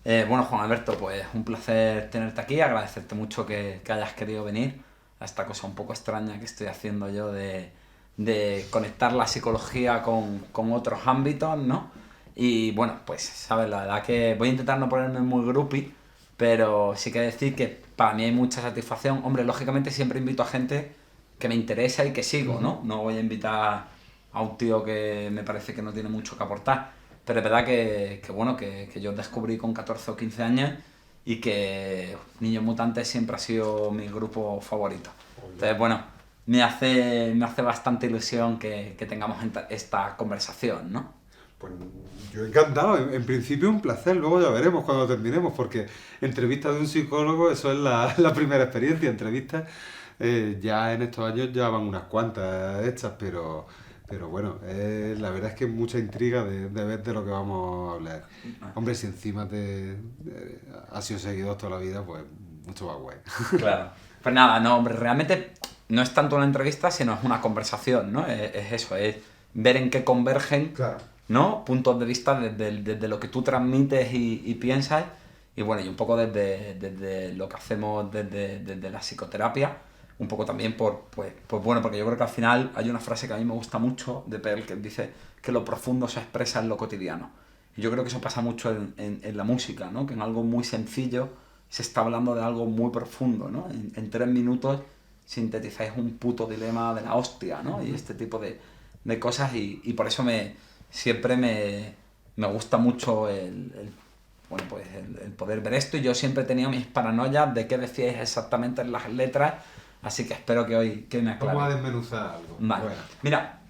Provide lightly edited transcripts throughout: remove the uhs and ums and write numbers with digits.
Bueno, Juan Alberto, pues un placer tenerte aquí, agradecerte mucho que hayas querido venir a esta cosa un poco extraña que estoy haciendo yo de conectar la psicología con otros ámbitos, ¿no? Y bueno, pues, sabes, la verdad que voy a intentar no ponerme muy groupie, pero sí que decir que para mí hay mucha satisfacción. Hombre, lógicamente siempre invito a gente que me interesa y que sigo, ¿no? No voy a invitar a un tío que me parece que no tiene mucho que aportar. Pero es verdad bueno, que yo descubrí con 14 o 15 años y que Niños Mutantes siempre ha sido mi grupo favorito. Ole. Entonces, bueno, me hace bastante ilusión que tengamos esta conversación, ¿no? Pues yo encantado, en principio un placer, luego ya veremos cuando terminemos, porque entrevista de un psicólogo, eso es la primera experiencia, entrevistas ya en estos años ya van unas cuantas hechas, pero bueno, la verdad es que mucha intriga de ver de lo que vamos a hablar. Hombre, si encima has sido seguidor toda la vida, pues mucho más guay. Claro. Pues nada, no, hombre, realmente no es tanto una entrevista, sino es una conversación, ¿no? Es eso, es ver en qué convergen, Claro. ¿no? Puntos de vista desde lo que tú transmites y piensas, y bueno, y un poco desde lo que hacemos desde la psicoterapia, un poco también pues bueno, porque yo creo que al final hay una frase que a mí me gusta mucho de Perl que dice que lo profundo se expresa en lo cotidiano. Y yo creo que eso pasa mucho en la música, ¿no? Que en algo muy sencillo se está hablando de algo muy profundo, ¿no? En 3 minutos sintetizáis un puto dilema de la hostia, ¿no? Y este tipo de cosas y por eso siempre me gusta mucho bueno, pues el poder ver esto y yo siempre he tenido mis paranoias de qué decíais exactamente en las letras, así que espero que hoy que me Vamos a aclare. desmenuzar algo. Vale, Bueno. mira,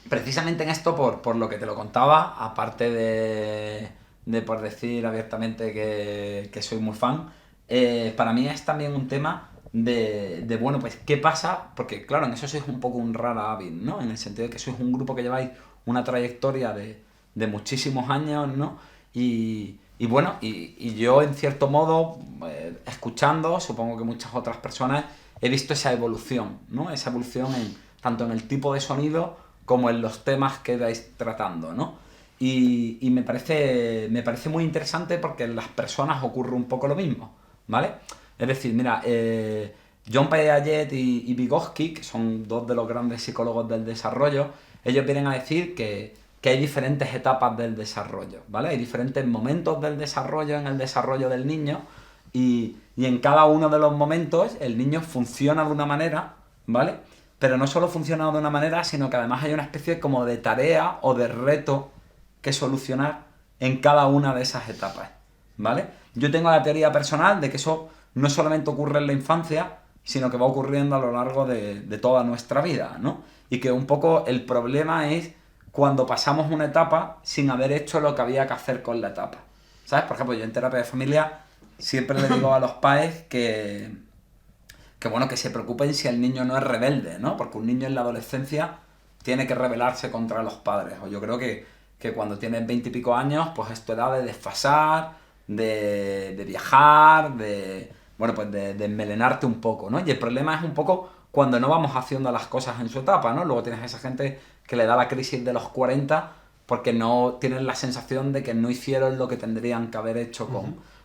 precisamente en esto, por lo que te lo contaba, aparte de por decir abiertamente que soy muy fan, para mí es también un tema bueno, pues, ¿qué pasa? Porque, claro, en eso sois un poco un rara avis, ¿no? En el sentido de que sois un grupo que lleváis una trayectoria de muchísimos años, ¿no? Y bueno, y yo, en cierto modo, escuchando, supongo que muchas otras personas, he visto esa evolución, ¿no? Esa evolución tanto en el tipo de sonido como en los temas que vais tratando, ¿no? Y me parece muy interesante porque en las personas ocurre un poco lo mismo, ¿vale? Es decir, mira, John Piaget y Vygotsky, que son dos de los grandes psicólogos del desarrollo, ellos vienen a decir que hay diferentes etapas del desarrollo, ¿vale? Hay diferentes momentos del desarrollo en el desarrollo del niño y en cada uno de los momentos el niño funciona de una manera, ¿vale? Pero no solo funciona de una manera, sino que además hay una especie como de tarea o de reto que solucionar en cada una de esas etapas, ¿vale? Yo tengo la teoría personal de que eso no solamente ocurre en la infancia, sino que va ocurriendo a lo largo de toda nuestra vida, ¿no? Y que un poco el problema es cuando pasamos una etapa sin haber hecho lo que había que hacer con la etapa. ¿Sabes? Por ejemplo, yo en terapia de familia siempre le digo a los padres que bueno, que se preocupen si el niño no es rebelde, ¿no? Porque un niño en la adolescencia tiene que rebelarse contra los padres. O yo creo que cuando tienes 20 y pico años, pues es tu edad de desfasar, de viajar, bueno, pues de enmelenarte un poco, ¿no? Y el problema es un poco cuando no vamos haciendo las cosas en su etapa, ¿no? Luego tienes a esa gente que le da la crisis de los 40 porque no tienen la sensación de que no hicieron lo que tendrían que haber hecho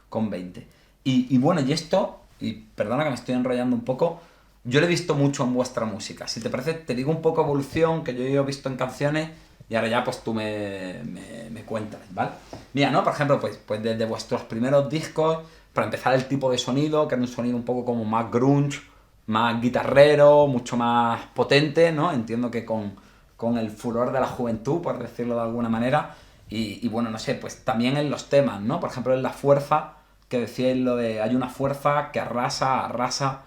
con 20. Y bueno, y esto, y perdona que me estoy enrollando un poco, yo lo he visto mucho en vuestra música. Si te parece, te digo un poco evolución que yo he visto en canciones y ahora ya pues tú me cuentas, ¿vale? Mira, ¿no? Por ejemplo, pues desde vuestros primeros discos, para empezar el tipo de sonido, que era un sonido un poco como más grunge, más guitarrero, mucho más potente, ¿no? Entiendo que con el furor de la juventud, por decirlo de alguna manera. Y bueno, no sé, pues también en los temas, ¿no? Por ejemplo, en La Fuerza, que decíais lo de hay una fuerza que arrasa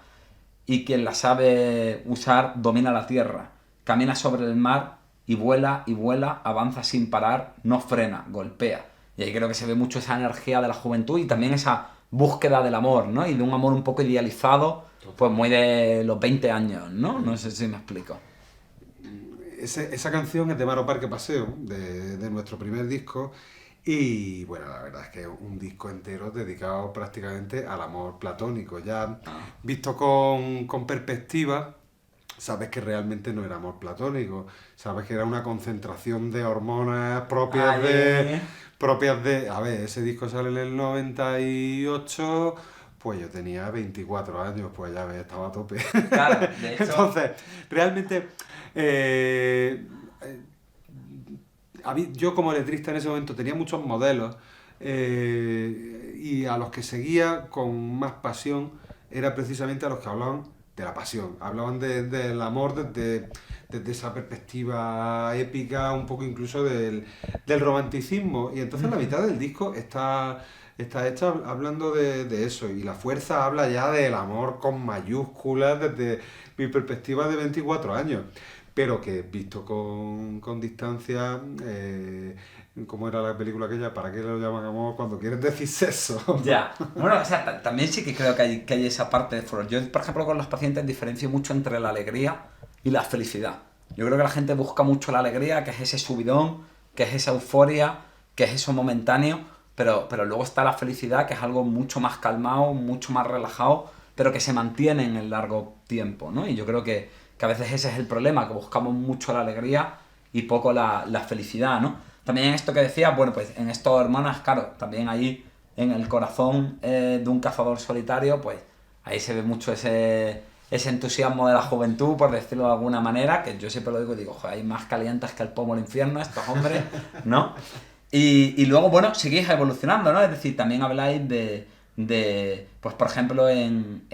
y quien la sabe usar domina la tierra, camina sobre el mar y vuela, avanza sin parar, no frena, golpea. Y ahí creo que se ve mucho esa energía de la juventud y también esa búsqueda del amor, ¿no? Y de un amor un poco idealizado, pues muy de los 20 años, ¿no? No sé si me explico. Esa canción es de Maro Parque Paseo, de nuestro primer disco. Y bueno, la verdad es que es un disco entero dedicado prácticamente al amor platónico. Ya Ah, visto con perspectiva, sabes que realmente no era amor platónico. Sabes que era una concentración de hormonas ah propias ya, ya, ya. propias de... A ver, ese disco sale en el 98, pues yo tenía 24 años, pues ya ves, estaba a tope. Claro, de hecho... Entonces, realmente... yo como letrista en ese momento tenía muchos modelos y a los que seguía con más pasión era precisamente a los que hablaban de la pasión, hablaban del amor desde esa perspectiva épica, un poco incluso del romanticismo. Y entonces la mitad del disco está hecha hablando de eso, y la fuerza habla ya del amor con mayúsculas desde mi perspectiva de 24 años. Pero que visto con distancia, ¿cómo era la película aquella? ¿Para qué lo llaman amor cuando quieren decir sexo? Ya, bueno, o sea, también sí que creo que hay esa parte de foro. Yo, por ejemplo, con los pacientes diferencio mucho entre la alegría y la felicidad. Yo creo que la gente busca mucho la alegría, que es ese subidón, que es esa euforia, que es eso momentáneo, pero luego está la felicidad, que es algo mucho más calmado, mucho más relajado, pero que se mantiene en el largo tiempo, ¿no? Y yo creo que a veces ese es el problema, que buscamos mucho la alegría y poco la felicidad, ¿no? También en esto que decías, bueno, pues en estos hermanas, claro, también ahí en el corazón de un cazador solitario, pues ahí se ve mucho ese entusiasmo de la juventud, por decirlo de alguna manera, que yo siempre lo digo, joder, hay más calientes que el pomo del infierno estos hombres, ¿no? Y luego, bueno, seguís evolucionando, ¿no? Es decir, también habláis pues por ejemplo, en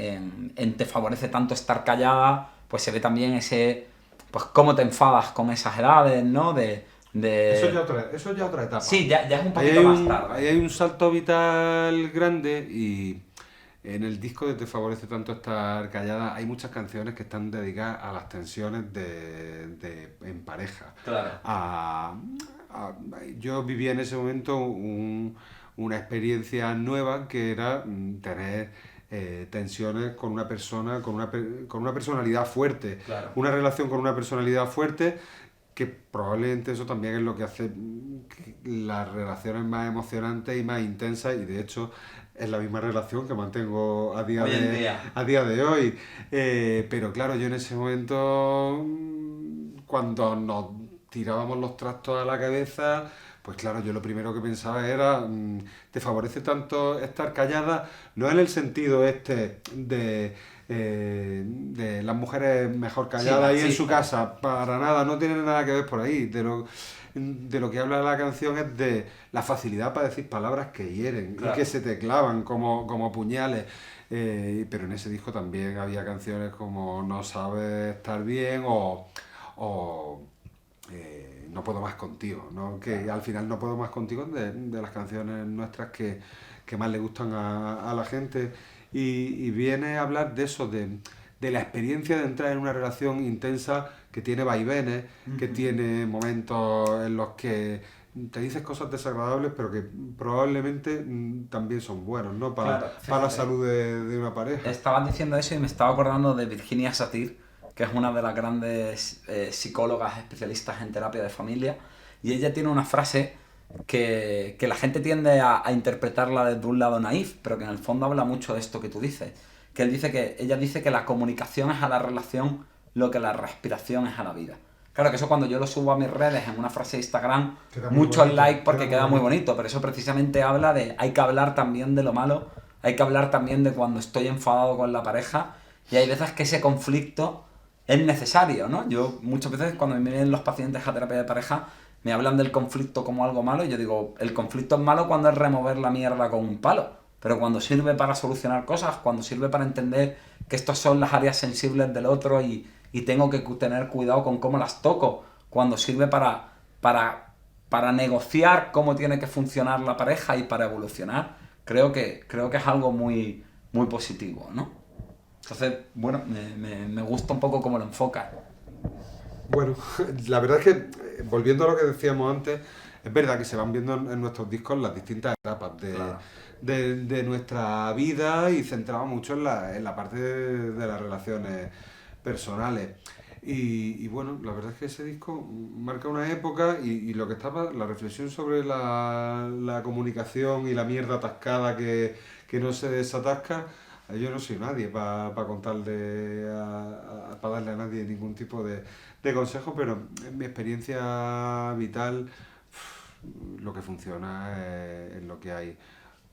Te favorece tanto estar callada, pues se ve también ese, pues cómo te enfadas con esas edades, ¿no? Eso es ya otra etapa. Sí, ya es un poquito más tarde. Ahí hay un salto vital grande, y en el disco de Te favorece tanto estar callada hay muchas canciones que están dedicadas a las tensiones en pareja. Claro. Yo vivía en ese momento una experiencia nueva, que era tener tensiones con una persona, con una personalidad fuerte, Claro. una relación con una personalidad fuerte, que probablemente eso también es lo que hace las relaciones más emocionantes y más intensas, y de hecho es la misma relación que mantengo a día de hoy. Pero claro, yo en ese momento, cuando nos tirábamos los trastos a la cabeza, pues claro, yo lo primero que pensaba era, ¿te favorece tanto estar callada? No en el sentido de las mujeres mejor calladas y en su casa, para nada, no tiene nada que ver por ahí. De lo que habla la canción es de la facilidad para decir palabras que hieren, claro, y que se te clavan como puñales. Pero en ese disco también había canciones como No sabes estar bien o No puedo más contigo, ¿no? Que al final No puedo más contigo es de las canciones nuestras que más le gustan a la gente, y viene a hablar de eso, de la experiencia de entrar en una relación intensa que tiene vaivenes, que tiene momentos en los que te dices cosas desagradables, pero que probablemente también son buenos, ¿no? Para la salud de una pareja. Estabas diciendo eso y me estaba acordando de Virginia Satir, que es una de las grandes psicólogas especialistas en terapia de familia, y ella tiene una frase que la gente tiende a interpretarla desde un lado naif, pero que en el fondo habla mucho de esto que tú dices. Ella dice que la comunicación es a la relación lo que la respiración es a la vida. Claro que eso, cuando yo lo subo a mis redes en una frase de Instagram, muchos likes porque queda muy bonito, pero eso precisamente habla de hay que hablar también de lo malo, hay que hablar también de cuando estoy enfadado con la pareja, y hay veces que ese conflicto es necesario, ¿no? Yo muchas veces, cuando me vienen los pacientes a terapia de pareja, me hablan del conflicto como algo malo, y yo digo, el conflicto es malo cuando es remover la mierda con un palo, pero cuando sirve para solucionar cosas, cuando sirve para entender que estas son las áreas sensibles del otro y tengo que tener cuidado con cómo las toco, cuando sirve para negociar cómo tiene que funcionar la pareja y para evolucionar, creo que es algo muy, muy positivo, ¿no? Entonces, bueno, me gusta un poco cómo lo enfocas. Bueno, la verdad es que, volviendo a lo que decíamos antes, es verdad que se van viendo en nuestros discos las distintas etapas de nuestra vida, y centramos mucho en la parte de las relaciones personales. Y bueno, la verdad es que ese disco marca una época, y lo que estaba, la reflexión sobre la comunicación y la mierda atascada que no se desatasca. Yo no soy nadie para contarle, para darle a nadie ningún tipo de consejo, pero en mi experiencia vital, lo que funciona es lo que hay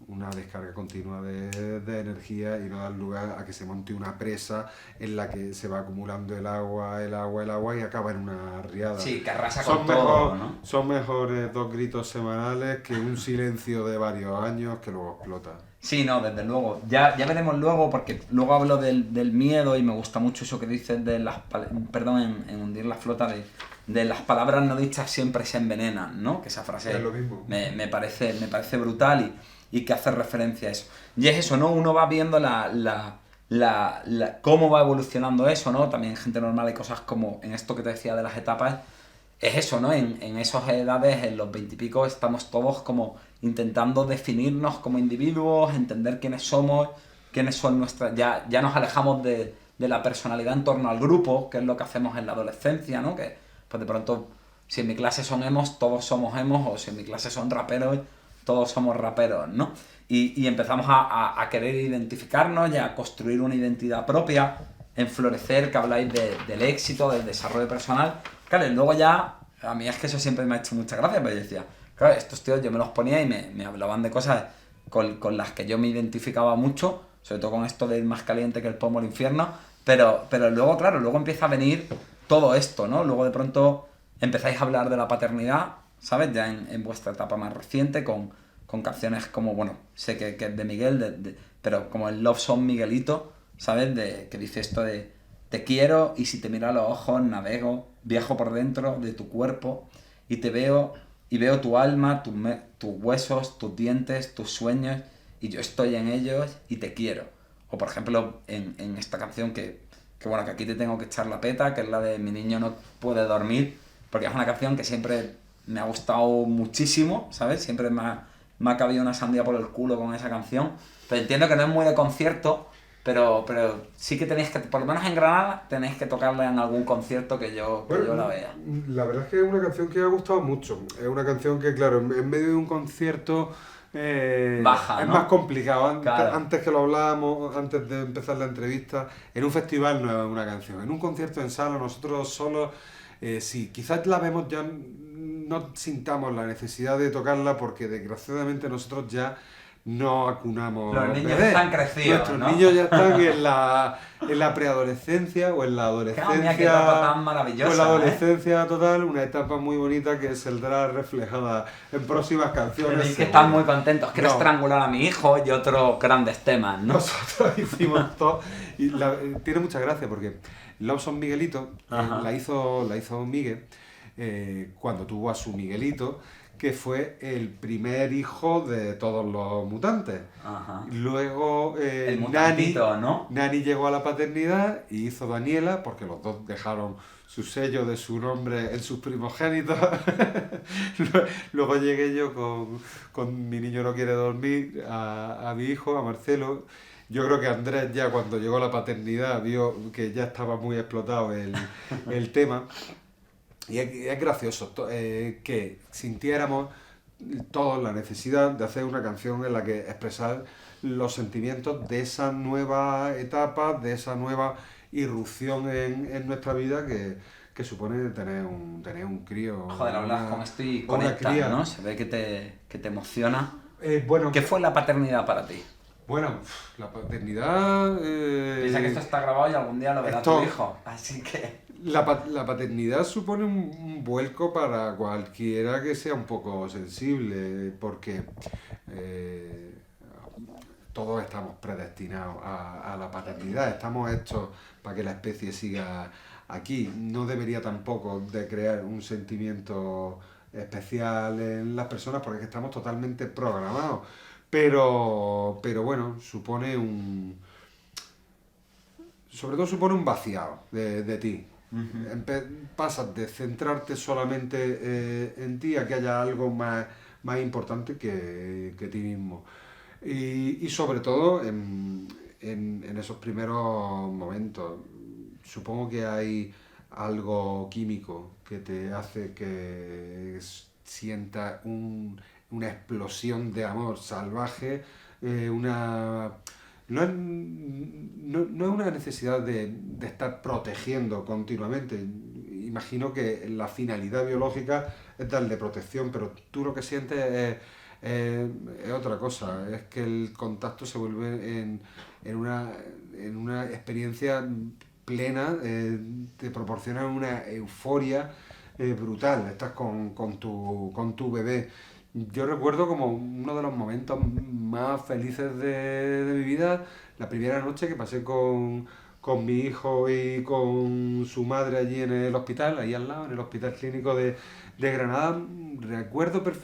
una descarga continua de energía y no dar lugar a que se monte una presa en la que se va acumulando el agua y acaba en una riada. Sí, que arrasa con todo, ¿no? Son mejores 2 gritos semanales que un silencio de varios años que luego explota. Sí, no, desde luego. Ya veremos luego, porque luego hablo del miedo y me gusta mucho eso que dices de perdón, en hundir la flota, de las palabras no dichas siempre se envenenan, ¿no? Que esa frase Es lo mismo. me parece brutal y que hace referencia a eso. Y es eso, ¿no? Uno va viendo cómo va evolucionando eso, ¿no? También gente normal hay cosas como en esto que te decía de las etapas, es eso, ¿no? En esas edades, en los 20 y pico, estamos todos como intentando definirnos como individuos, entender quiénes somos, quiénes son nuestras... Ya nos alejamos de la personalidad en torno al grupo, que es lo que hacemos en la adolescencia, ¿no? Que pues de pronto, si en mi clase son emos, todos somos emos, o si en mi clase son raperos, todos somos raperos, ¿no? Y empezamos a querer identificarnos y a construir una identidad propia, en Florecer, que habláis del éxito, del desarrollo personal. Claro, y luego ya, a mí es que eso siempre me ha hecho mucha gracia, pero yo decía, claro, estos tíos yo me los ponía y me hablaban de cosas con las que yo me identificaba mucho, sobre todo con esto de ir más caliente que el pomo al infierno, pero luego, claro, luego empieza a venir todo esto, ¿no? Luego de pronto empezáis a hablar de la paternidad, ¿sabes? Ya en vuestra etapa más reciente, con canciones como, bueno, sé que es de Miguel, pero como el Love Song Miguelito, ¿sabes? Que dice esto de te quiero y si te miro a los ojos navego, viajo por dentro de tu cuerpo y te veo y veo tu alma, tus huesos, tus dientes, tus sueños y yo estoy en ellos y te quiero. O por ejemplo en esta canción que bueno, que aquí te tengo que echar la peta, que es la de Mi niño no puede dormir, porque es una canción que siempre me ha gustado muchísimo, ¿sabes? Siempre me ha cabido una sandía por el culo con esa canción, pero entiendo que no es muy de concierto, pero sí que tenéis que, por lo menos en Granada, tenéis que tocarla en algún concierto que yo la vea. La verdad es que es una canción que me ha gustado mucho. Es una canción que, claro, en medio de un concierto Baja, es ¿no? más complicado. Claro. Antes que lo hablábamos, antes de empezar la entrevista, en un festival no es una canción. En un concierto en sala, nosotros solos, sí, quizás la vemos ya, no sintamos la necesidad de tocarla porque desgraciadamente nosotros ya no acunamos Los niños bebés. están crecidos, Nuestros ¿no? niños ya están en la preadolescencia o en la Claro, mira qué etapa adolescencia. tan maravillosa, Pues la adolescencia total, una etapa muy bonita que saldrá reflejada en próximas canciones. Tenéis que seguro. estar muy contentos. Quiero No. estrangular a mi hijo y otros grandes temas, ¿no? Nosotros hicimos todo. Y tiene mucha gracia porque Love Song Miguelito la hizo Miguel cuando tuvo a su Miguelito, que fue el primer hijo de todos los mutantes. Ajá. Luego El mutantito, ¿no? Nani llegó a la paternidad y hizo Daniela, porque los dos dejaron su sello de su nombre en sus primogénitos. Luego llegué yo con Mi niño no quiere dormir a mi hijo, a Marcelo. Yo creo que Andrés ya cuando llegó a la paternidad vio que ya estaba muy explotado el tema. Y es gracioso que sintiéramos todos la necesidad de hacer una canción en la que expresar los sentimientos de esa nueva etapa, de esa nueva irrupción en nuestra vida que supone tener un crío. Joder, hablas con esto y una conectas, cría. ¿no? Se ve que te emociona. Bueno, ¿Qué fue la paternidad para ti? bueno, la paternidad... Piensa que esto está grabado y algún día lo verá tu hijo. Así que... La paternidad supone un vuelco para cualquiera que sea un poco sensible, porque todos estamos predestinados a la paternidad, estamos hechos para que la especie siga aquí. No debería tampoco de crear un sentimiento especial en las personas porque es que estamos totalmente programados. Pero bueno, sobre todo supone un vaciado de ti. Pasas de centrarte solamente en ti a que haya algo más importante que ti mismo. Y sobre todo en esos primeros momentos, supongo que hay algo químico que te hace que sientas una explosión de amor salvaje, no es una necesidad de estar protegiendo continuamente. Imagino que la finalidad biológica es darle protección, pero tú lo que sientes es otra cosa. Es que el contacto se vuelve en una experiencia plena, te proporciona una euforia brutal. Estás con tu bebé. Yo recuerdo como uno de los momentos más felices de mi vida, la primera noche que pasé con mi hijo y con su madre allí en el hospital, ahí al lado, en el Hospital Clínico de Granada.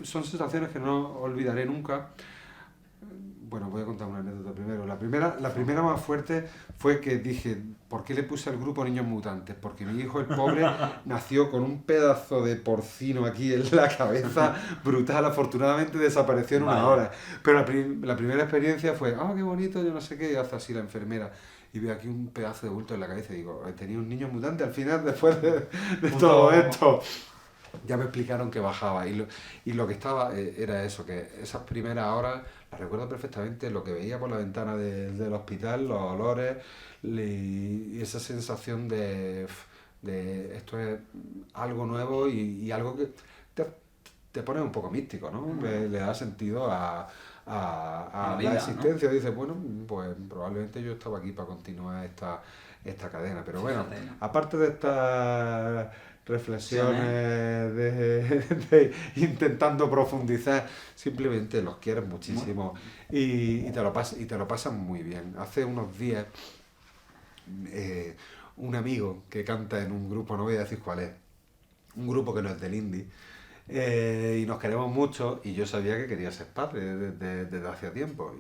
Son sensaciones que no olvidaré nunca. Bueno, voy a contar una anécdota primero. La primera más fuerte fue que dije, ¿por qué le puse al grupo Niños Mutantes? Porque mi hijo, el pobre, nació con un pedazo de porcino aquí en la cabeza brutal. Afortunadamente desapareció en una hora. Pero la primera experiencia fue, qué bonito, yo no sé qué, y hace así la enfermera. Y veo aquí un pedazo de bulto en la cabeza y digo, tenía un niño mutante al final después de todo esto. Ya me explicaron que bajaba y lo que estaba era eso, que esas primeras horas las recuerdo perfectamente, lo que veía por la ventana del hospital, los olores y esa sensación de esto es algo nuevo y algo que te pone un poco místico, ¿no? Le da sentido a La la vida, existencia. ¿No? Dices, bueno, pues probablemente yo estaba aquí para continuar esta cadena. Pero bueno, Fíjate, ¿no? aparte de estas reflexiones intentando profundizar, simplemente los quieres muchísimo y te lo pasas muy bien. Hace unos días un amigo que canta en un grupo, no voy a decir cuál es, un grupo que no es del indie, y nos queremos mucho y yo sabía que quería ser padre desde hacía tiempo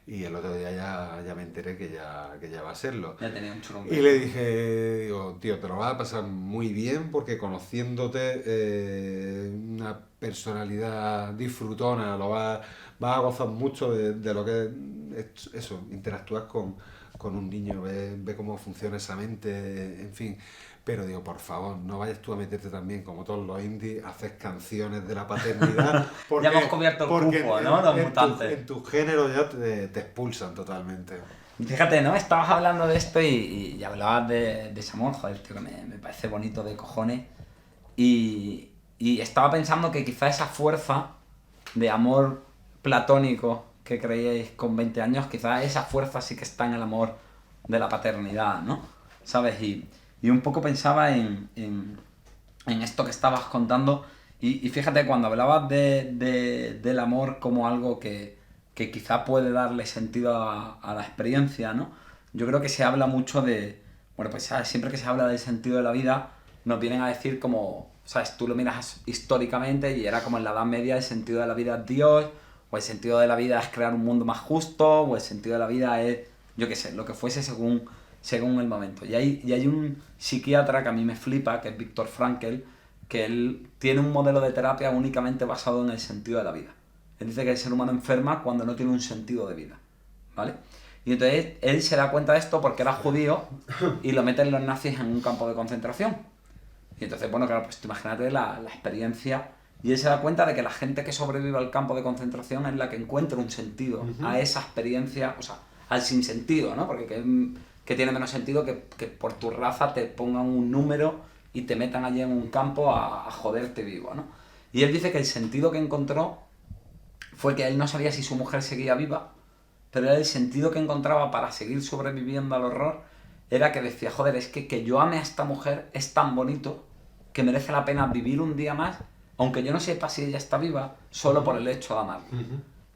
y el otro día ya me enteré que ya va a serlo. Ya tenía un churumbe. Y le dije, digo, tío, te lo vas a pasar muy bien porque conociéndote una personalidad disfrutona, vas a gozar mucho de lo que es eso, interactúas con un niño, ve cómo funciona esa mente, en fin. Pero digo, por favor, no vayas tú a meterte también, como todos los indies, a hacer canciones de la paternidad. Ya hemos cubierto el cupo, ¿no? Los mutantes. En tu género ya te expulsan totalmente. Fíjate, ¿no? Estabas hablando de esto y hablabas de ese amor, joder, tío, que me parece bonito de cojones. Y estaba pensando que quizá esa fuerza de amor platónico que creíais con 20 años, quizá esa fuerza sí que está en el amor de la paternidad, ¿no? ¿Sabes? Y un poco pensaba en esto que estabas contando y fíjate, cuando hablabas del amor como algo que quizá puede darle sentido a la experiencia, ¿no? Yo creo que se habla mucho bueno, pues ¿sabes? Siempre que se habla del sentido de la vida, nos vienen a decir como, ¿sabes? Tú lo miras históricamente y era como en la Edad Media el sentido de la vida es Dios, o el sentido de la vida es crear un mundo más justo, o el sentido de la vida es, yo qué sé, lo que fuese según el momento. Y hay un psiquiatra que a mí me flipa, que es Viktor Frankl, que él tiene un modelo de terapia únicamente basado en el sentido de la vida. Él dice que el ser humano enferma cuando no tiene un sentido de vida, ¿vale? Y entonces él se da cuenta de esto porque era judío y lo meten los nazis en un campo de concentración. Y entonces, bueno, claro, pues tú imagínate la experiencia. Y él se da cuenta de que la gente que sobrevive al campo de concentración es la que encuentra un sentido a esa experiencia, o sea, al sinsentido, ¿no? Porque que tiene menos sentido que por tu raza te pongan un número y te metan allí en un campo a joderte vivo, ¿no? Y él dice que el sentido que encontró fue que él no sabía si su mujer seguía viva, pero el sentido que encontraba para seguir sobreviviendo al horror era que decía, joder, es que yo ame a esta mujer es tan bonito que merece la pena vivir un día más, aunque yo no sepa si ella está viva, solo por el hecho de amarla.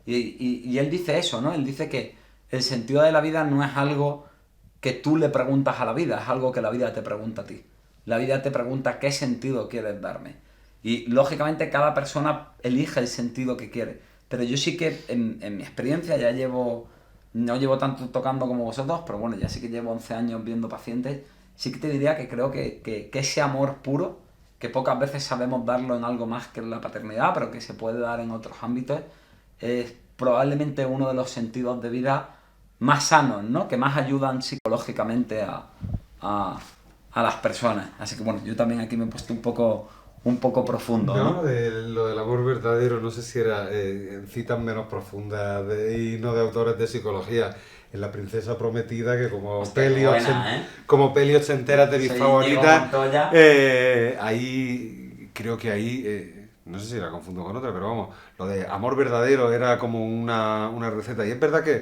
Y él dice eso, ¿no? Él dice que el sentido de la vida no es algo que tú le preguntas a la vida, es algo que la vida te pregunta a ti. La vida te pregunta qué sentido quieres darme. Y lógicamente cada persona elige el sentido que quiere. Pero yo sí que en mi experiencia no llevo tanto tocando como vosotros, pero bueno, ya sí que llevo 11 años viendo pacientes, sí que te diría que creo que ese amor puro, que pocas veces sabemos darlo en algo más que en la paternidad, pero que se puede dar en otros ámbitos, es probablemente uno de los sentidos de vida más sanos, ¿no? Que más ayudan psicológicamente a las personas. Así que bueno, yo también aquí me he puesto un poco un poco profundo, ¿no? Lo del amor verdadero, no sé si era en citas menos profundas y no de autores de psicología. En La princesa prometida, que Hostia, qué buena, ¿eh? como peli ochentera es de mis Soy Íñigo favoritas, Montoya. ahí creo que ahí, no sé si la confundo con otra, pero vamos, lo de amor verdadero era como una receta. Y es verdad que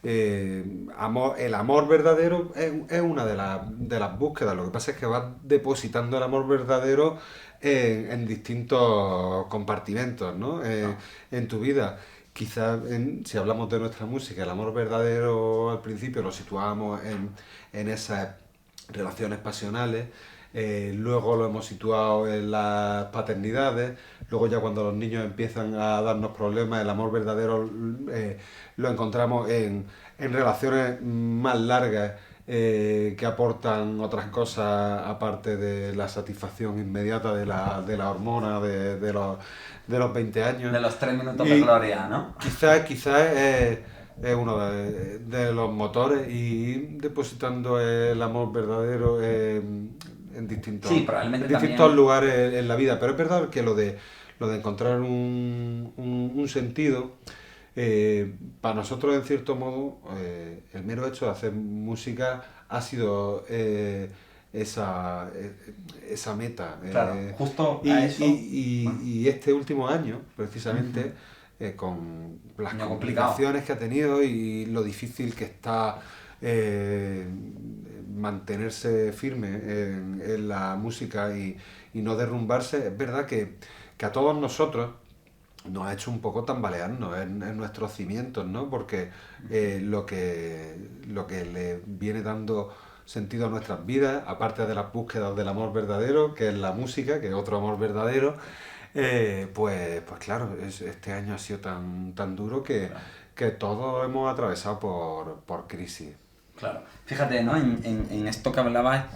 el amor verdadero es una de las búsquedas. Lo que pasa es que vas depositando el amor verdadero en distintos compartimentos, ¿no? En tu vida. Quizás si hablamos de nuestra música, el amor verdadero al principio lo situábamos en esas relaciones pasionales, luego lo hemos situado en las paternidades, luego ya cuando los niños empiezan a darnos problemas, el amor verdadero lo encontramos en relaciones más largas que aportan otras cosas aparte de la satisfacción inmediata de la hormona de los 20 años. De los 3 minutos de Y gloria, ¿no? quizás es uno de los motores y depositando el amor verdadero en Sí, probablemente distintos también. lugares en la vida. Pero es verdad que lo de encontrar un sentido, para nosotros, en cierto modo, el mero hecho de hacer música ha sido esa meta. Claro, justo Y, a eso. Bueno, y este último año, precisamente, con las año complicado. complicaciones que ha tenido y lo difícil que está eh, mantenerse firme en la música y no derrumbarse, es verdad que a todos nosotros nos ha hecho un poco tambalearnos en nuestros cimientos, ¿no? Porque lo que le viene dando sentido a nuestras vidas, aparte de las búsquedas del amor verdadero, que es la música, que es otro amor verdadero, pues claro, este año ha sido tan duro Claro. que todos hemos atravesado por crisis. Claro. Fíjate, ¿no? En esto que hablabas,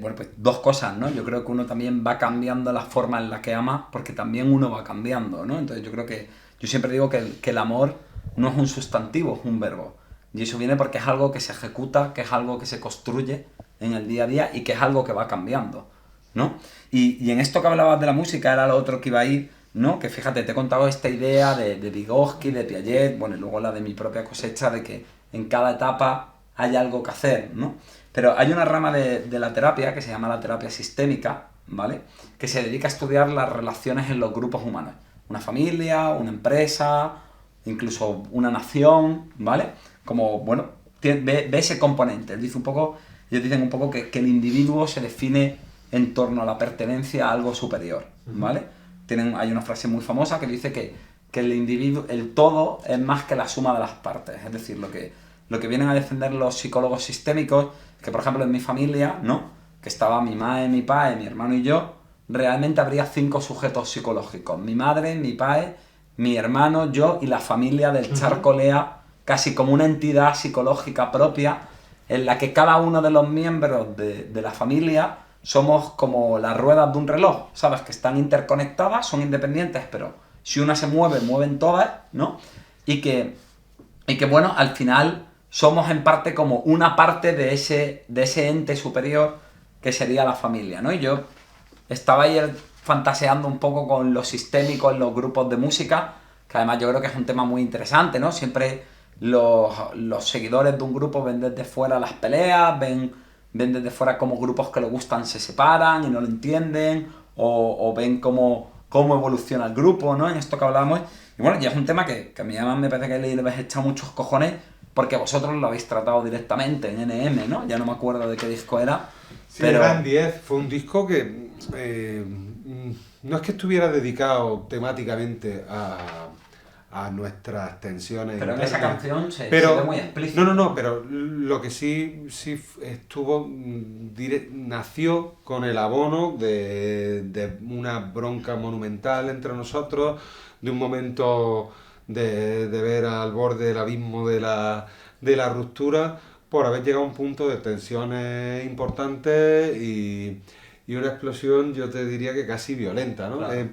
bueno, pues dos cosas, ¿no? Yo creo que uno también va cambiando la forma en la que ama, porque también uno va cambiando, ¿no? Entonces yo creo que, yo siempre digo que el amor no es un sustantivo, es un verbo. Y eso viene porque es algo que se ejecuta, que es algo que se construye en el día a día y que es algo que va cambiando, ¿no? Y en esto que hablabas de la música era lo otro que iba a ir, ¿no? Que fíjate, te he contado esta idea de Vygotsky, de Piaget, bueno, y luego la de mi propia cosecha, de que en cada etapa hay algo que hacer, ¿no? Pero hay una rama de la terapia que se llama la terapia sistémica, ¿vale? Que se dedica a estudiar las relaciones en los grupos humanos. Una familia, una empresa, incluso una nación, ¿vale? Como, bueno, ve ese componente. Dice un poco, ellos dicen un poco que el individuo se define en torno a la pertenencia a algo superior, ¿vale? Hay una frase muy famosa que dice que el individuo, el todo es más que la suma de las partes. Es decir, lo que vienen a defender los psicólogos sistémicos, que por ejemplo en mi familia, ¿no? Que estaba mi madre, mi padre, mi hermano y yo, realmente habría 5 sujetos psicológicos. Mi madre, mi padre, mi hermano, yo y la familia del charco Lea, casi como una entidad psicológica propia, en la que cada uno de los miembros de la familia somos como las ruedas de un reloj, ¿sabes? Que están interconectadas, son independientes, pero si una se mueve, mueven todas, ¿no? Y que bueno, al final somos en parte como una parte de ese ente superior que sería la familia, ¿no? Y yo estaba ayer fantaseando un poco con lo sistémico en los grupos de música, que además yo creo que es un tema muy interesante, ¿no? Siempre los seguidores de un grupo ven desde fuera las peleas, ven desde fuera cómo grupos que les gustan se separan y no lo entienden, o ven cómo evoluciona el grupo, ¿no? En esto que hablábamos. Y bueno, ya es un tema que a mí además me parece que le habéis echado muchos cojones, porque vosotros lo habéis tratado directamente en NM, ¿no? Ya no me acuerdo de qué disco era, Sí, pero... eran 10. Fue un disco que no es que estuviera dedicado temáticamente a nuestras tensiones Pero en esa internas, canción se pero ve muy explícito. no, pero lo que sí estuvo, nació con el abono de una bronca monumental entre nosotros, de un momento de ver al borde del abismo de la ruptura, por haber llegado a un punto de tensiones importantes y una explosión, yo te diría que casi violenta, ¿no? Claro.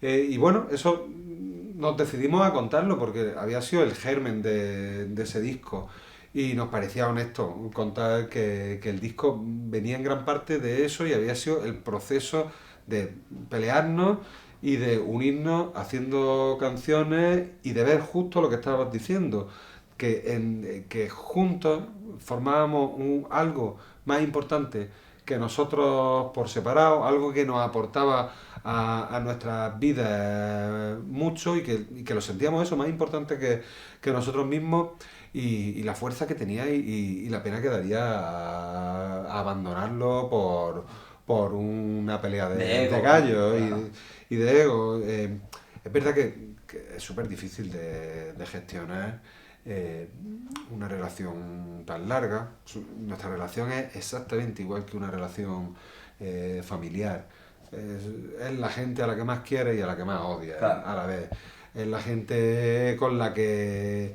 Y bueno, eso nos decidimos a contarlo porque había sido el germen de ese disco y nos parecía honesto contar que el disco venía en gran parte de eso y había sido el proceso de pelearnos y de unirnos haciendo canciones y de ver justo lo que estabas diciendo, que juntos formábamos algo más importante que nosotros por separado, algo que nos aportaba a nuestras vidas mucho y que lo sentíamos eso, más importante que nosotros mismos y la fuerza que tenía y la pena que daría a abandonarlo por una pelea De ego, de gallos claro. y de ego. Es verdad que es súper difícil de gestionar una relación tan larga. Nuestra relación es exactamente igual que una relación familiar. Es la gente a la que más quieres y a la que más odias Claro. a la vez. Es la gente con la que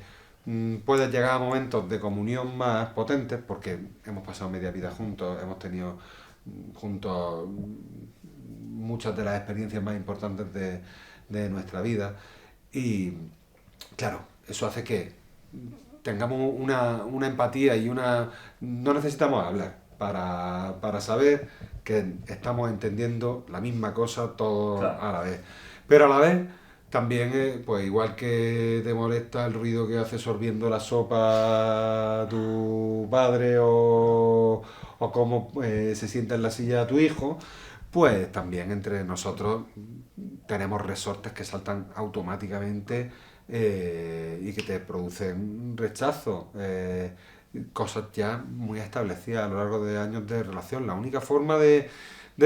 puedes llegar a momentos de comunión más potentes porque hemos pasado media vida juntos, hemos tenido juntos muchas de las experiencias más importantes de nuestra vida y claro, eso hace que tengamos una empatía y una... No necesitamos hablar para saber que estamos entendiendo la misma cosa todos Claro. a la vez. Pero a la vez, también, pues igual que te molesta el ruido que hace sorbiendo la sopa tu padre o cómo se sienta en la silla tu hijo, pues también entre nosotros tenemos resortes que saltan automáticamente y que te producen rechazo. Cosas ya muy establecidas a lo largo de años de relación. La única forma de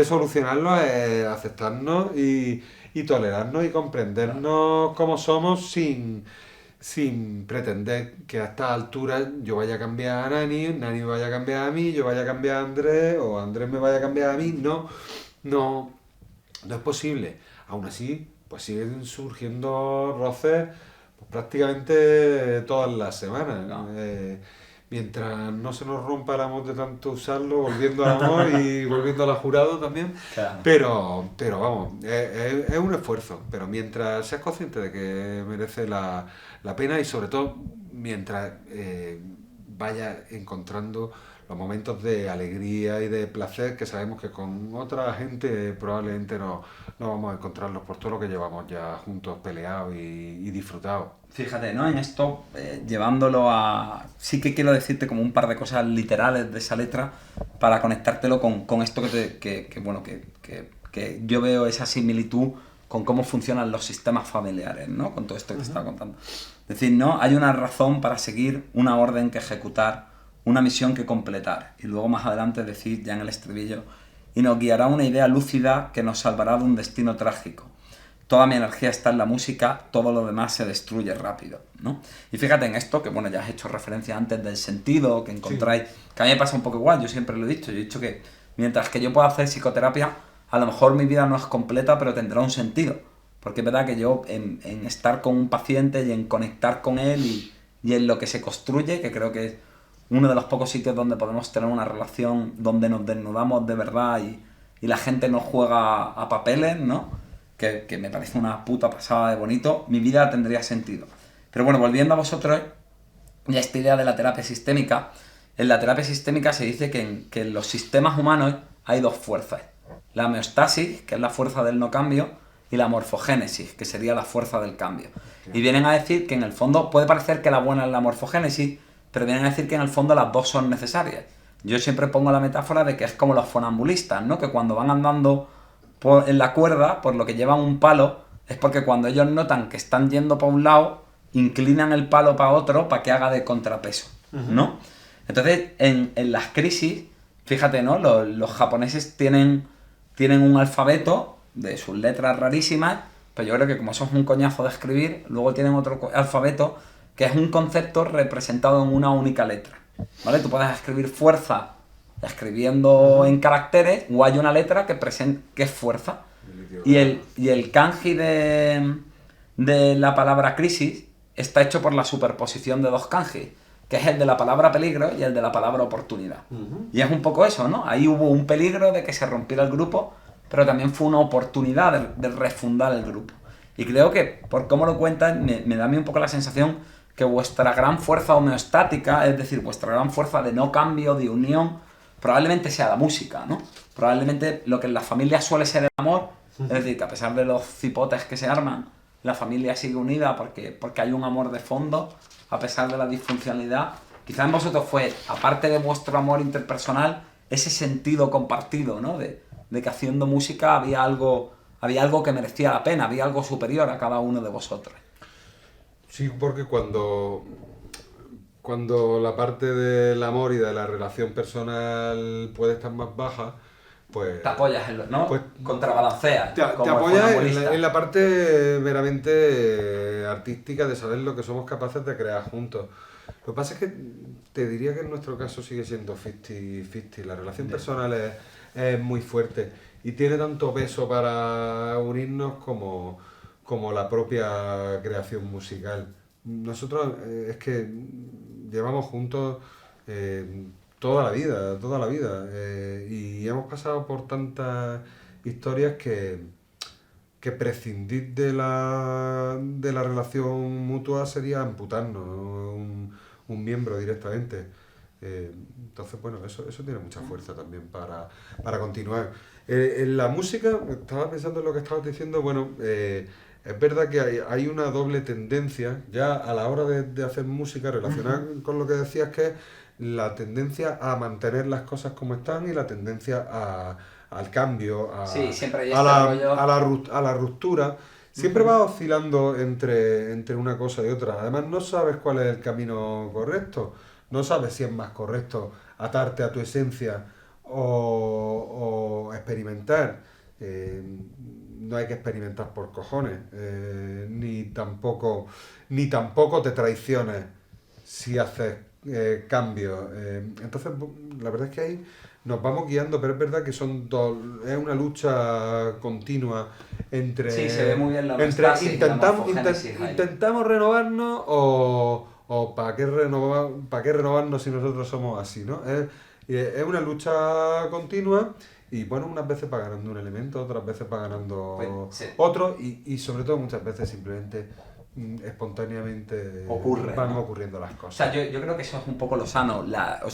solucionarlo es aceptarnos y tolerarnos y comprendernos como somos sin pretender que a estas alturas yo vaya a cambiar a Nani, Nani me vaya a cambiar a mí, yo vaya a cambiar a Andrés o Andrés me vaya a cambiar a mí. No, no, no es posible. Aún así, pues siguen surgiendo roces pues, prácticamente todas las semanas. No. Mientras no se nos rompa el amor de tanto usarlo, volviendo al amor y volviendo al jurado también. Claro. Pero vamos, es un esfuerzo. Pero mientras seas consciente de que merece la pena y sobre todo mientras vayas encontrando los momentos de alegría y de placer que sabemos que con otra gente probablemente no vamos a encontrarlos por todo lo que llevamos ya juntos peleados y disfrutados. Fíjate, ¿no? En esto, llevándolo a... Sí que quiero decirte como un par de cosas literales de esa letra para conectártelo con esto que yo veo esa similitud con cómo funcionan los sistemas familiares, ¿no? Con todo esto que te estaba contando. Es decir, ¿no? Hay una razón para seguir, una orden que ejecutar, una misión que completar. Y luego más adelante decir, ya en el estribillo, y nos guiará una idea lúcida que nos salvará de un destino trágico. Toda mi energía está en la música, todo lo demás se destruye rápido, ¿no? Y fíjate en esto, que bueno, ya has hecho referencia antes del sentido que encontráis, que a mí me pasa un poco igual, yo siempre lo he dicho, yo he dicho que mientras que yo pueda hacer psicoterapia, a lo mejor mi vida no es completa, pero tendrá un sentido, porque es verdad que yo en estar con un paciente y en conectar con él y en lo que se construye, que creo que es uno de los pocos sitios donde podemos tener una relación donde nos desnudamos de verdad y la gente no juega a papeles, ¿no? Que me parece una puta pasada de bonito, mi vida tendría sentido. Pero bueno, volviendo a vosotros, y a esta idea de la terapia sistémica, en la terapia sistémica se dice que en los sistemas humanos hay dos fuerzas. La homeostasis, que es la fuerza del no cambio, y la morfogénesis, que sería la fuerza del cambio. Y vienen a decir que en el fondo, puede parecer que la buena es la morfogénesis, pero vienen a decir que en el fondo las dos son necesarias. Yo siempre pongo la metáfora de que es como los funambulistas, ¿no? Que cuando van andando en la cuerda, por lo que llevan un palo, es porque cuando ellos notan que están yendo para un lado, inclinan el palo para otro para que haga de contrapeso, ¿no? Entonces, en las crisis, fíjate, ¿no? Los japoneses tienen un alfabeto de sus letras rarísimas, pero yo creo que como eso es un coñazo de escribir, luego tienen otro alfabeto que es un concepto representado en una única letra, ¿vale? Tú puedes escribir fuerza escribiendo en caracteres, o hay una letra que es fuerza. Y el kanji de la palabra crisis está hecho por la superposición de dos kanji, que es el de la palabra peligro y el de la palabra oportunidad. Y es un poco eso, ¿no? Ahí hubo un peligro de que se rompiera el grupo, pero también fue una oportunidad de refundar el grupo. Y creo que, por cómo lo cuentan, me da a mí un poco la sensación que vuestra gran fuerza homeostática, es decir, vuestra gran fuerza de no cambio, de unión, probablemente sea la música, ¿no? Probablemente lo que en las familias suele ser el amor, es decir, que a pesar de los cipotes que se arman, la familia sigue unida porque hay un amor de fondo, a pesar de la disfuncionalidad. Quizás en vosotros fue, aparte de vuestro amor interpersonal, ese sentido compartido, ¿no? De que haciendo música había algo que merecía la pena, había algo superior a cada uno de vosotros. Sí, porque cuando la parte del amor y de la relación personal puede estar más baja, pues... Te apoyas en lo, ¿no? Pues, contrabalanceas. Te apoyas en la parte meramente artística de saber lo que somos capaces de crear juntos. Lo que pasa es que te diría que en nuestro caso sigue siendo 50-50. La relación personal es muy fuerte y tiene tanto peso para unirnos como la propia creación musical. Nosotros es que llevamos juntos toda la vida y hemos pasado por tantas historias que prescindir de la relación mutua sería amputarnos un miembro directamente. Entonces, bueno, eso tiene mucha fuerza también para continuar. En la música, estaba pensando en lo que estabas diciendo, bueno, es verdad que hay una doble tendencia ya a la hora de hacer música relacionada con lo que decías, que es la tendencia a mantener las cosas como están y la tendencia al cambio, Sí, siempre hay a rollo. la ruptura. Siempre vas oscilando entre una cosa y otra. Además, no sabes cuál es el camino correcto. No sabes si es más correcto atarte a tu esencia o experimentar. No hay que experimentar por cojones. Ni tampoco te traiciones si haces cambios. Entonces, la verdad es que ahí nos vamos guiando, pero es verdad que es una lucha continua entre... Sí, se ve muy bien la entre homeostasis y la morfogénesis ahí. intentamos renovarnos o ¿para qué renovarnos si nosotros somos así, ¿no? Es una lucha continua y bueno, unas veces va ganando un elemento, otras veces va ganando Pues, sí. otro y sobre todo muchas veces simplemente espontáneamente van ¿no? ocurriendo las O cosas. sea, yo creo que eso es un poco lo sano.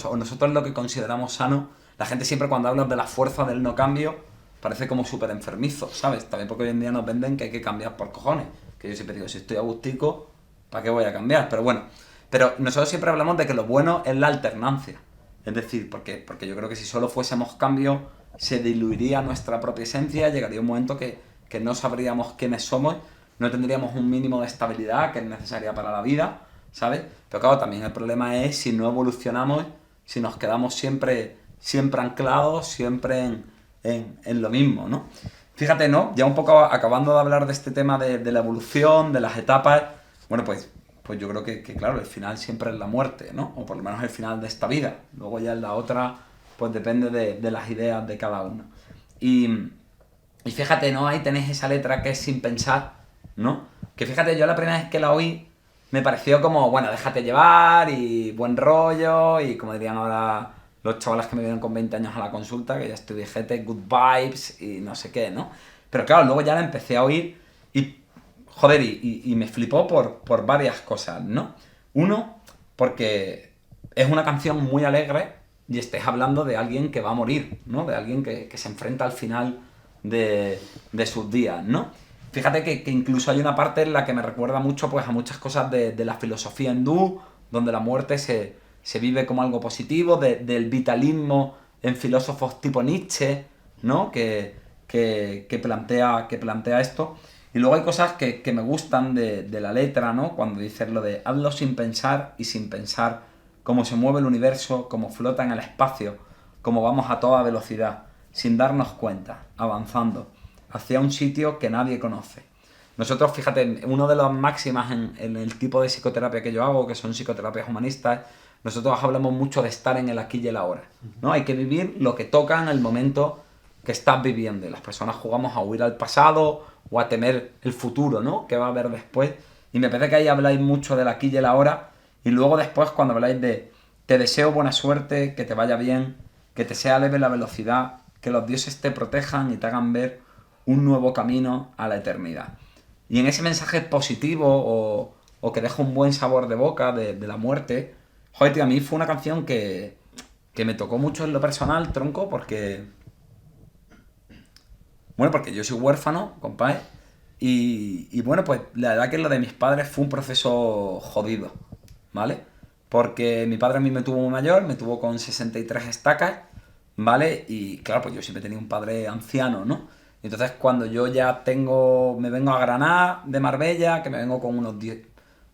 O nosotros lo que consideramos sano, la gente siempre cuando habla de la fuerza del no cambio, parece como súper enfermizo, ¿sabes? También porque hoy en día nos venden que hay que cambiar por cojones. Que yo siempre digo, si estoy a gustico, ¿para qué voy a cambiar? Pero bueno, pero nosotros siempre hablamos de que lo bueno es la alternancia. Es decir, porque yo creo que si solo fuésemos cambio, se diluiría nuestra propia esencia, llegaría un momento que no sabríamos quiénes somos, no tendríamos un mínimo de estabilidad que es necesaria para la vida, ¿sabes? Pero claro, también el problema es si no evolucionamos, si nos quedamos siempre anclados, siempre en lo mismo, ¿no? Fíjate, ¿no? Ya un poco acabando de hablar de este tema de la evolución, de las etapas, bueno, pues yo creo que claro, el final siempre es la muerte, ¿no? O por lo menos el final de esta vida. Luego ya en la otra, pues depende de las ideas de cada uno. Y fíjate, ¿no? Ahí tenéis esa letra que es sin pensar, ¿no? Que fíjate, yo la primera vez que la oí me pareció como, bueno, déjate llevar y buen rollo y como dirían ahora los chavales que me vienen con 20 años a la consulta, que ya estoy viejete, good vibes y no sé qué, ¿no? Pero claro, luego ya la empecé a oír y, joder, y me flipó por varias cosas, ¿no? Uno, porque es una canción muy alegre y estés hablando de alguien que va a morir, ¿no? De alguien que se enfrenta al final de sus días, ¿no? Fíjate que incluso hay una parte en la que me recuerda mucho pues, a muchas cosas de la filosofía hindú, donde la muerte se vive como algo positivo, del vitalismo en filósofos tipo Nietzsche, ¿no? Que plantea esto. Y luego hay cosas que me gustan de la letra, ¿no? Cuando dices lo de hazlo sin pensar y sin pensar, cómo se mueve el universo, cómo flota en el espacio, cómo vamos a toda velocidad, sin darnos cuenta, avanzando hacia un sitio que nadie conoce. Nosotros, fíjate, una de las máximas en el tipo de psicoterapia que yo hago, que son psicoterapias humanistas, nosotros hablamos mucho de estar en el aquí y el ahora, ¿no? Hay que vivir lo que toca en el momento que estás viviendo. Y las personas jugamos a huir al pasado o a temer el futuro, ¿no? Que va a haber después. Y me parece que ahí habláis mucho del aquí y el ahora. Y luego después cuando habláis de te deseo buena suerte, que te vaya bien, que te sea leve la velocidad, que los dioses te protejan y te hagan ver un nuevo camino a la eternidad. Y en ese mensaje positivo o que deja un buen sabor de boca de la muerte, joder, tío, a mí fue una canción que que me tocó mucho en lo personal, tronco, porque... Bueno, porque yo soy huérfano, compadre, y bueno, pues la verdad que lo de mis padres fue un proceso jodido, ¿vale? Porque mi padre a mí me tuvo muy mayor, me tuvo con 63 estacas, ¿vale? Y claro, pues yo siempre tenía un padre anciano, ¿no? Entonces cuando yo ya me vengo a Granada de Marbella, que me vengo con unos 10...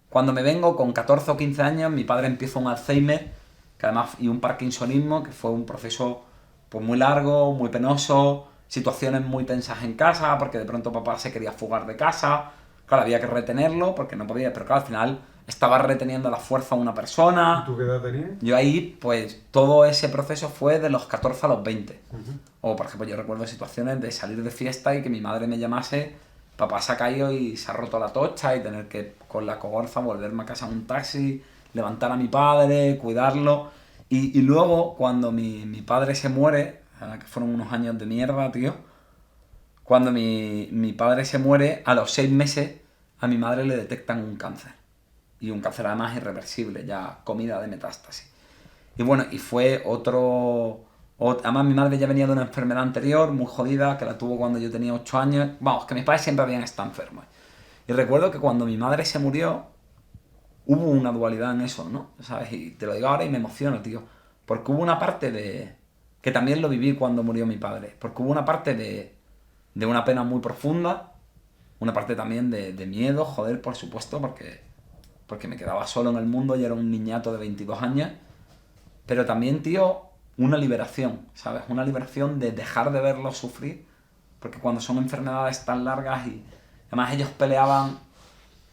Cuando me vengo con 14 o 15 años, mi padre empieza un Alzheimer, que además, y un parkinsonismo, que fue un proceso pues muy largo, muy penoso, situaciones muy tensas en casa, porque de pronto papá se quería fugar de casa, claro, había que retenerlo porque no podía, pero claro, al final estaba reteniendo la fuerza a una ¿Y persona. tú qué edad tenías? Yo ahí, pues todo ese proceso fue de los 14 a los 20. Ujú. O por ejemplo, yo recuerdo situaciones de salir de fiesta y que mi madre me llamase, papá se ha caído y se ha roto la tocha, y tener que con la cogorza volverme a casa en un taxi, levantar a mi padre, cuidarlo. Y luego, cuando mi padre se muere, que fueron unos años de mierda, tío, cuando mi padre se muere, a los 6 meses a mi madre le detectan un cáncer. Y un cáncer además irreversible, ya comida de metástasis. Y bueno, y fue además mi madre ya venía de una enfermedad anterior, muy jodida, que la tuvo cuando yo tenía 8 años. Vamos, que mis padres siempre habían estado enfermos. Y recuerdo que cuando mi madre se murió, hubo una dualidad en eso, ¿no? ¿Sabes? Y te lo digo ahora y me emociono, tío. Porque hubo una parte de... que también lo viví cuando murió mi padre. Porque hubo una parte de una pena muy profunda, una parte también de miedo, joder, por supuesto, porque me quedaba solo en el mundo y era un niñato de 22 años. Pero también, tío, una liberación, ¿sabes? Una liberación de dejar de verlos sufrir, porque cuando son enfermedades tan largas y además ellos peleaban,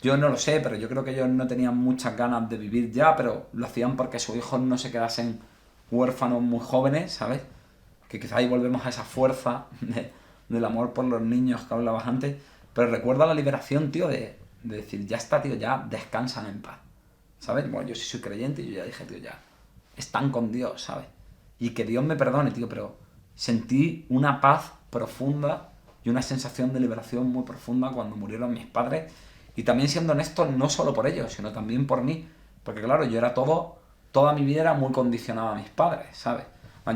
yo no lo sé, pero yo creo que ellos no tenían muchas ganas de vivir ya, pero lo hacían porque sus hijos no se quedasen huérfanos muy jóvenes, ¿sabes? Que quizá ahí volvemos a esa fuerza del amor por los niños que hablabas antes, pero recuerda la liberación, tío, de decir, ya está, tío, ya descansan en paz, ¿sabes? Bueno, yo sí soy creyente y yo ya dije, tío, ya están con Dios, ¿sabes? Y que Dios me perdone, tío, pero sentí una paz profunda y una sensación de liberación muy profunda cuando murieron mis padres. Y también siendo honesto, no solo por ellos, sino también por mí. Porque claro, yo era toda mi vida era muy condicionada a mis padres, ¿sabes?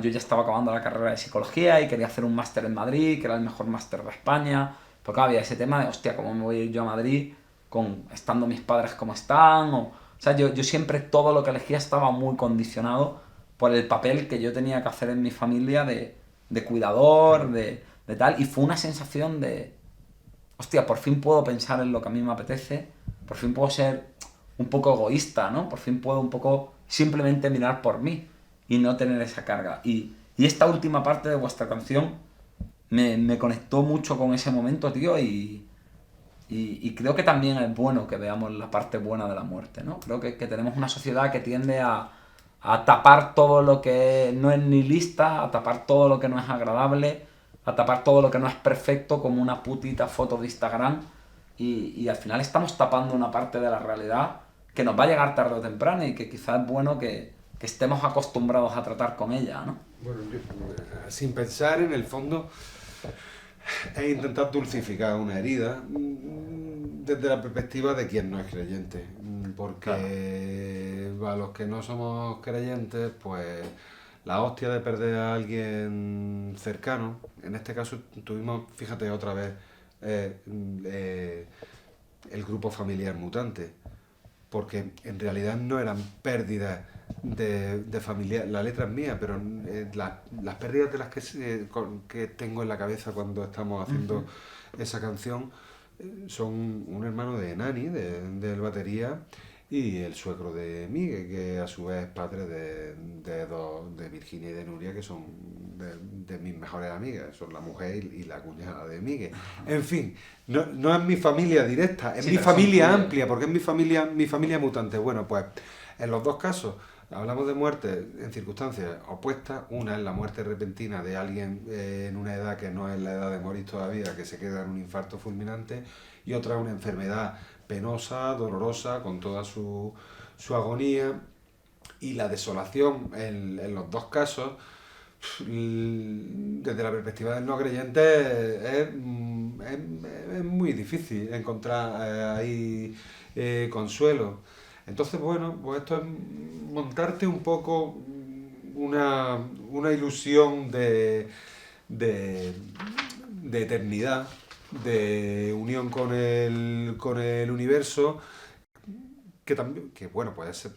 Yo ya estaba acabando la carrera de psicología y quería hacer un máster en Madrid, que era el mejor máster de España. Porque había ese tema de, hostia, ¿cómo me voy a ir yo a Madrid estando mis padres como están? O sea, yo siempre todo lo que elegía estaba muy condicionado por el papel que yo tenía que hacer en mi familia de cuidador, de tal. Y fue una sensación de, hostia, por fin puedo pensar en lo que a mí me apetece, por fin puedo ser un poco egoísta, ¿no? Por fin puedo un poco simplemente mirar por mí y no tener esa carga. Y esta última parte de vuestra canción me conectó mucho con ese momento, tío, y creo que también es bueno que veamos la parte buena de la muerte, ¿no? Creo que tenemos una sociedad que tiende a tapar todo lo que no es nihilista, a tapar todo lo que no es agradable, a tapar todo lo que no es perfecto como una putita foto de Instagram, y al final estamos tapando una parte de la realidad que nos va a llegar tarde o temprano y que quizás es bueno que estemos acostumbrados a tratar con ella, ¿no? Bueno, sin pensar en el fondo, es intentar dulcificar una herida desde la perspectiva de quien no es creyente. Porque a los que no somos creyentes, pues la hostia de perder a alguien cercano, en este caso tuvimos, fíjate otra vez, eh, eh, el grupo familiar mutante, porque en realidad no eran pérdidas de familia. La letra es mía, pero las pérdidas de las que tengo en la cabeza cuando estamos haciendo esa canción son un hermano de Nani, del batería, y el suegro de Migue, que a su vez es padre de Virginia y de Nuria, que son de mis mejores amigas, son la mujer y la cuñada de Migue. En fin, no es mi familia directa, es Sí, mi pero son familia tuyos. amplia, porque es mi familia mutante. Bueno, pues en los dos casos hablamos de muerte en circunstancias opuestas. Una es la muerte repentina de alguien en una edad que no es la edad de morir todavía, que se queda en un infarto fulminante, y otra es una enfermedad penosa, dolorosa, con toda su agonía, y la desolación en los dos casos, desde la perspectiva del no creyente, es muy difícil encontrar ahí consuelo. Entonces, bueno, pues esto es montarte un poco una ilusión de, de eternidad, de unión con el universo, que también, que bueno, puede ser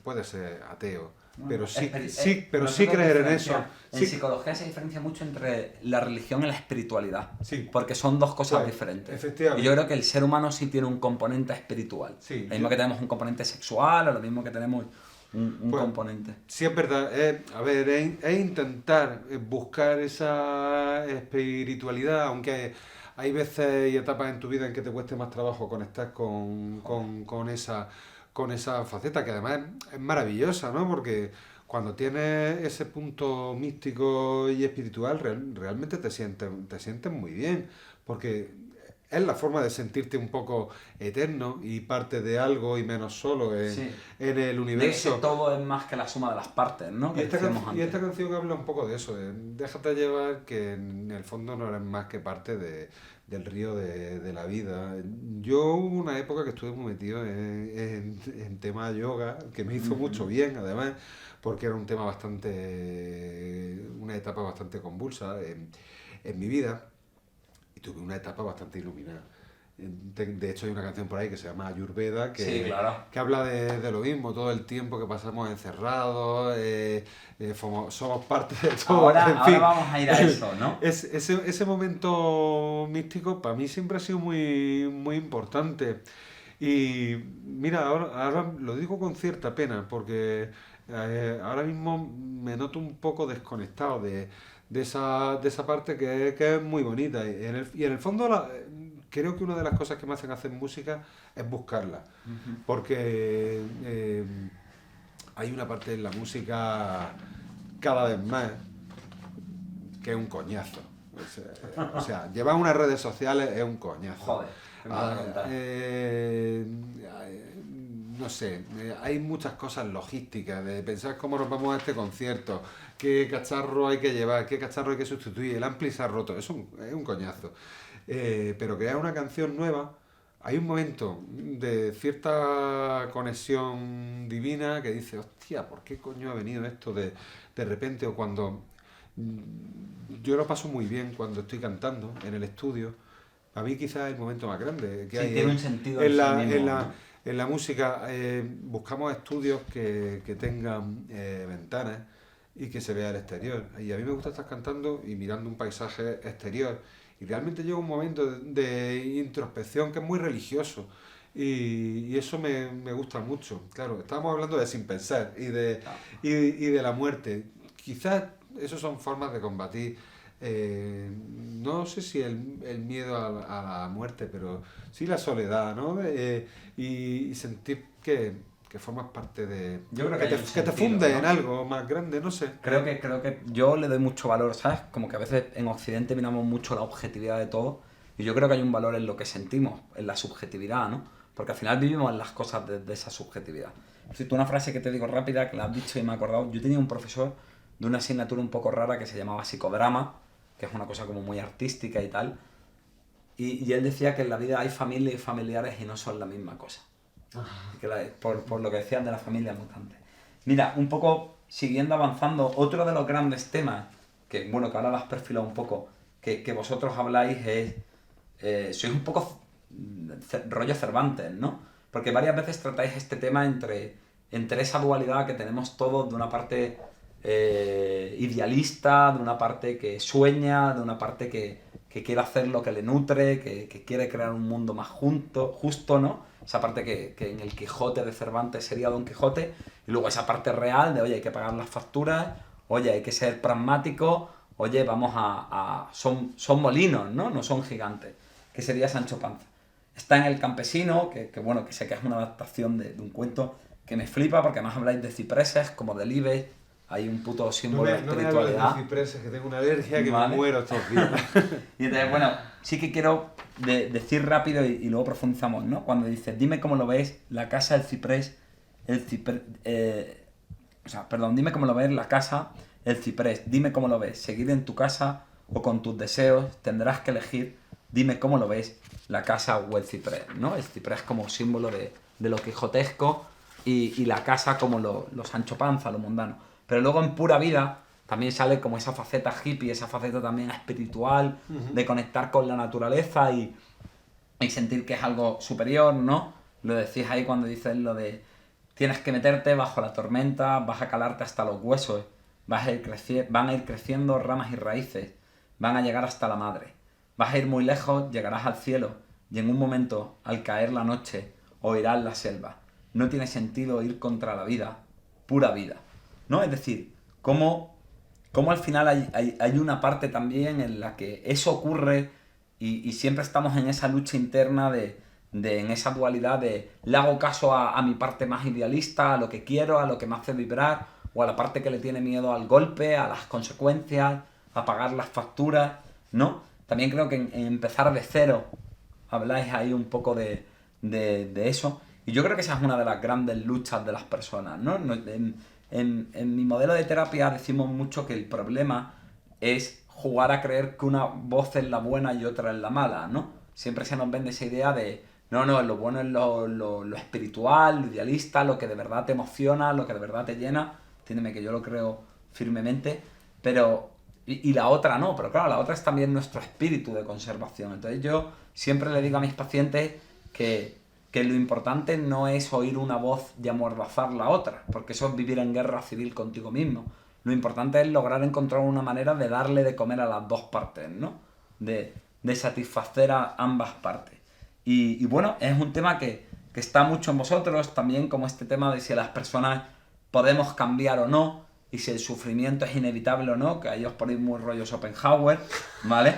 ateo, pero pero sí creer en eso. En Sí, psicología se diferencia mucho entre la religión y la espiritualidad, sí, porque son dos cosas pues, diferentes. Y yo efectivamente. creo que el ser humano sí tiene un componente espiritual. Sí, Lo mismo que tenemos un componente sexual, o lo mismo que tenemos un pues, componente. sí es verdad, a ver, es intentar buscar esa espiritualidad, aunque hay veces y etapas en tu vida en que te cueste más trabajo conectar con esa faceta, que además es maravillosa, ¿no? Porque cuando tienes ese punto místico y espiritual, realmente te sientes muy bien, porque es la forma de sentirte un poco eterno y parte de algo y menos solo Sí. en el De que universo. todo es más que la suma de las partes, ¿no? Y Que decíamos y antes. esta canción habla un poco de eso, de déjate llevar, que en el fondo no eres más que parte del río de la vida. Yo hubo una época que estuve muy metido en tema yoga, que me hizo mucho bien, además, porque era un tema una etapa bastante convulsa en mi vida, y tuve una etapa bastante iluminada. De hecho, hay una canción por ahí que se llama Ayurveda Sí, claro. que habla de lo mismo, todo el tiempo que pasamos encerrados, somos parte de todo. En Ahora fin, vamos a ir a eso, ¿no? ese momento místico para mí siempre ha sido muy importante. Y mira, ahora lo digo con cierta pena, porque ahora mismo me noto un poco desconectado de esa parte que es muy bonita. Y en el fondo creo que una de las cosas que me hacen hacer música es buscarla. Porque hay una parte en la música cada vez más que es un coñazo. O sea, llevar unas redes sociales es un coñazo. Joder, ¿qué me vas a contar? No sé, hay muchas cosas logísticas de pensar cómo nos vamos a este concierto, qué cacharro hay que llevar, qué cacharro hay que sustituir, el ampli se ha roto, es un coñazo. Pero crear una canción nueva, hay un momento de cierta conexión divina que dice, hostia, ¿por qué coño ha venido esto de repente? O cuando yo lo paso muy bien cuando estoy cantando en el estudio. A mí quizás es el momento más grande que Sí, hay tiene un sentido en en sí la, mismo, en la, ¿no? en la música. Buscamos estudios que tengan ventanas y que se vea el exterior. Y a mí me gusta estar cantando y mirando un paisaje exterior. Y realmente llega un momento de introspección que es muy religioso. Y eso me gusta mucho. Claro, estábamos hablando de sin pensar y de la muerte. Quizás esas son formas de combatir, no sé si el miedo a la muerte, pero sí la soledad, ¿no? Y sentir que formas parte de... Yo creo que hay un que te sentido, funde en ¿no? algo más grande, no sé. Creo que yo le doy mucho valor, ¿sabes? Como que a veces en Occidente miramos mucho la objetividad de todo y yo creo que hay un valor en lo que sentimos, en la subjetividad, ¿no? Porque al final vivimos en las cosas de esa subjetividad. Si tú una frase que te digo rápida, que la has dicho y me he acordado, yo tenía un profesor de una asignatura un poco rara que se llamaba psicodrama, que es una cosa como muy artística y tal, y él decía que en la vida hay familia y familiares y no son la misma cosa. Por lo que decían de la familia mutante. Mira, un poco siguiendo avanzando, otro de los grandes temas, que bueno, que ahora lo has perfilado un poco, que vosotros habláis es, sois un poco rollo Cervantes, ¿no? Porque varias veces tratáis este tema entre esa dualidad que tenemos todos, de una parte idealista, de una parte que sueña, de una parte que quiere hacer lo que le nutre, que quiere crear un mundo más justo, ¿no? Esa parte que en el Quijote de Cervantes sería Don Quijote, y luego esa parte real de, oye, hay que pagar las facturas, oye, hay que ser pragmático, oye, son molinos, ¿no? No son gigantes, que sería Sancho Panza. Está en El Campesino, bueno, que sé que es una adaptación de un cuento que me flipa, porque además habláis de cipreses, como del Ibe, hay un puto símbolo de No me hables espiritualidad. de cipreses, que tengo una alergia que Vale. me muero estos días. Y entonces, bueno, sí que quiero decir rápido y luego profundizamos, ¿no? Cuando dice, dime cómo lo ves, la casa, el ciprés, dime cómo lo ves, la casa, el ciprés, dime cómo lo ves, seguir en tu casa o con tus deseos, tendrás que elegir, dime cómo lo ves, la casa o el ciprés, ¿no? El ciprés como símbolo de lo quijotesco y la casa como lo Sancho Panza, lo mundano. Pero luego en Pura Vida también sale como esa faceta hippie, esa faceta también espiritual, de conectar con la naturaleza y sentir que es algo superior, ¿no? Lo decís ahí cuando dices lo de tienes que meterte bajo la tormenta, vas a calarte hasta los huesos, van a ir creciendo ramas y raíces, van a llegar hasta la madre, vas a ir muy lejos, llegarás al cielo y en un momento, al caer la noche, oirás la selva. No tiene sentido ir contra la vida, pura vida, ¿no? Es decir, cómo al final hay una parte también en la que eso ocurre y siempre estamos en esa lucha interna en esa dualidad de le hago caso a mi parte más idealista, a lo que quiero, a lo que me hace vibrar, o a la parte que le tiene miedo al golpe, a las consecuencias, a pagar las facturas, ¿no? También creo que en empezar de cero habláis ahí un poco de eso, y yo creo que esa es una de las grandes luchas de las personas, ¿no? En mi modelo de terapia decimos mucho que el problema es jugar a creer que una voz es la buena y otra es la mala, ¿no? Siempre se nos vende esa idea de no, lo bueno es lo espiritual, lo idealista, lo que de verdad te emociona, lo que de verdad te llena. Entiéndeme que yo lo creo firmemente, pero y la otra no, pero claro, la otra es también nuestro espíritu de conservación. Entonces yo siempre le digo a mis pacientes que lo importante no es oír una voz y amordazar la otra, porque eso es vivir en guerra civil contigo mismo. Lo importante es lograr encontrar una manera de darle de comer a las dos partes, ¿no? De satisfacer a ambas partes. Y bueno, es un tema que está mucho en vosotros, también como este tema de si las personas podemos cambiar o no, y si el sufrimiento es inevitable o no, que ahí os ponéis muy rollo Schopenhauer, ¿vale?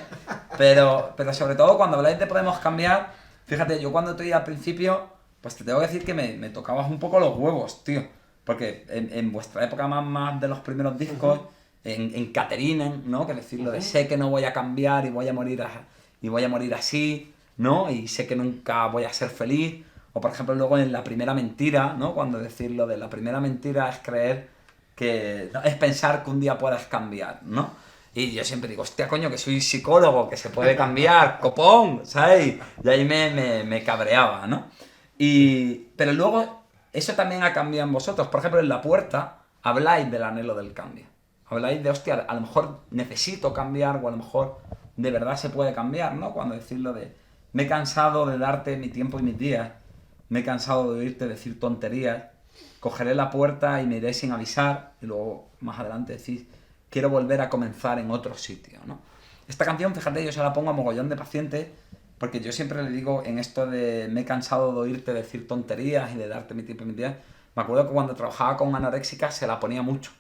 Pero sobre todo cuando habláis de podemos cambiar, fíjate, yo cuando te oí al principio, pues te tengo que decir que me tocabas un poco los huevos, tío. Porque en vuestra época más de los primeros discos, en Caterinen, ¿no? Que decirlo de sé que no voy a cambiar y voy a morir así, ¿no? Y sé que nunca voy a ser feliz. O por ejemplo luego en La primera mentira, ¿no? Cuando decirlo de la primera mentira es creer que... no, es pensar que un día puedas cambiar, ¿no? Y yo siempre digo, hostia, coño, que soy psicólogo, que se puede cambiar, copón, ¿sabes? Y ahí me cabreaba, ¿no? Pero luego, eso también ha cambiado en vosotros. Por ejemplo, en La puerta habláis del anhelo del cambio. Habláis de, hostia, a lo mejor necesito cambiar o a lo mejor de verdad se puede cambiar, ¿no? Cuando decirlo de, me he cansado de darte mi tiempo y mis días, me he cansado de oírte decir tonterías, cogeré la puerta y me iré sin avisar, y luego más adelante decís, quiero volver a comenzar en otro sitio, ¿no? Esta canción, fíjate, yo se la pongo a mogollón de pacientes, porque yo siempre le digo en esto de me he cansado de oírte decir tonterías y de darte mi tiempo y mis días, me acuerdo que cuando trabajaba con anoréxicas se la ponía mucho.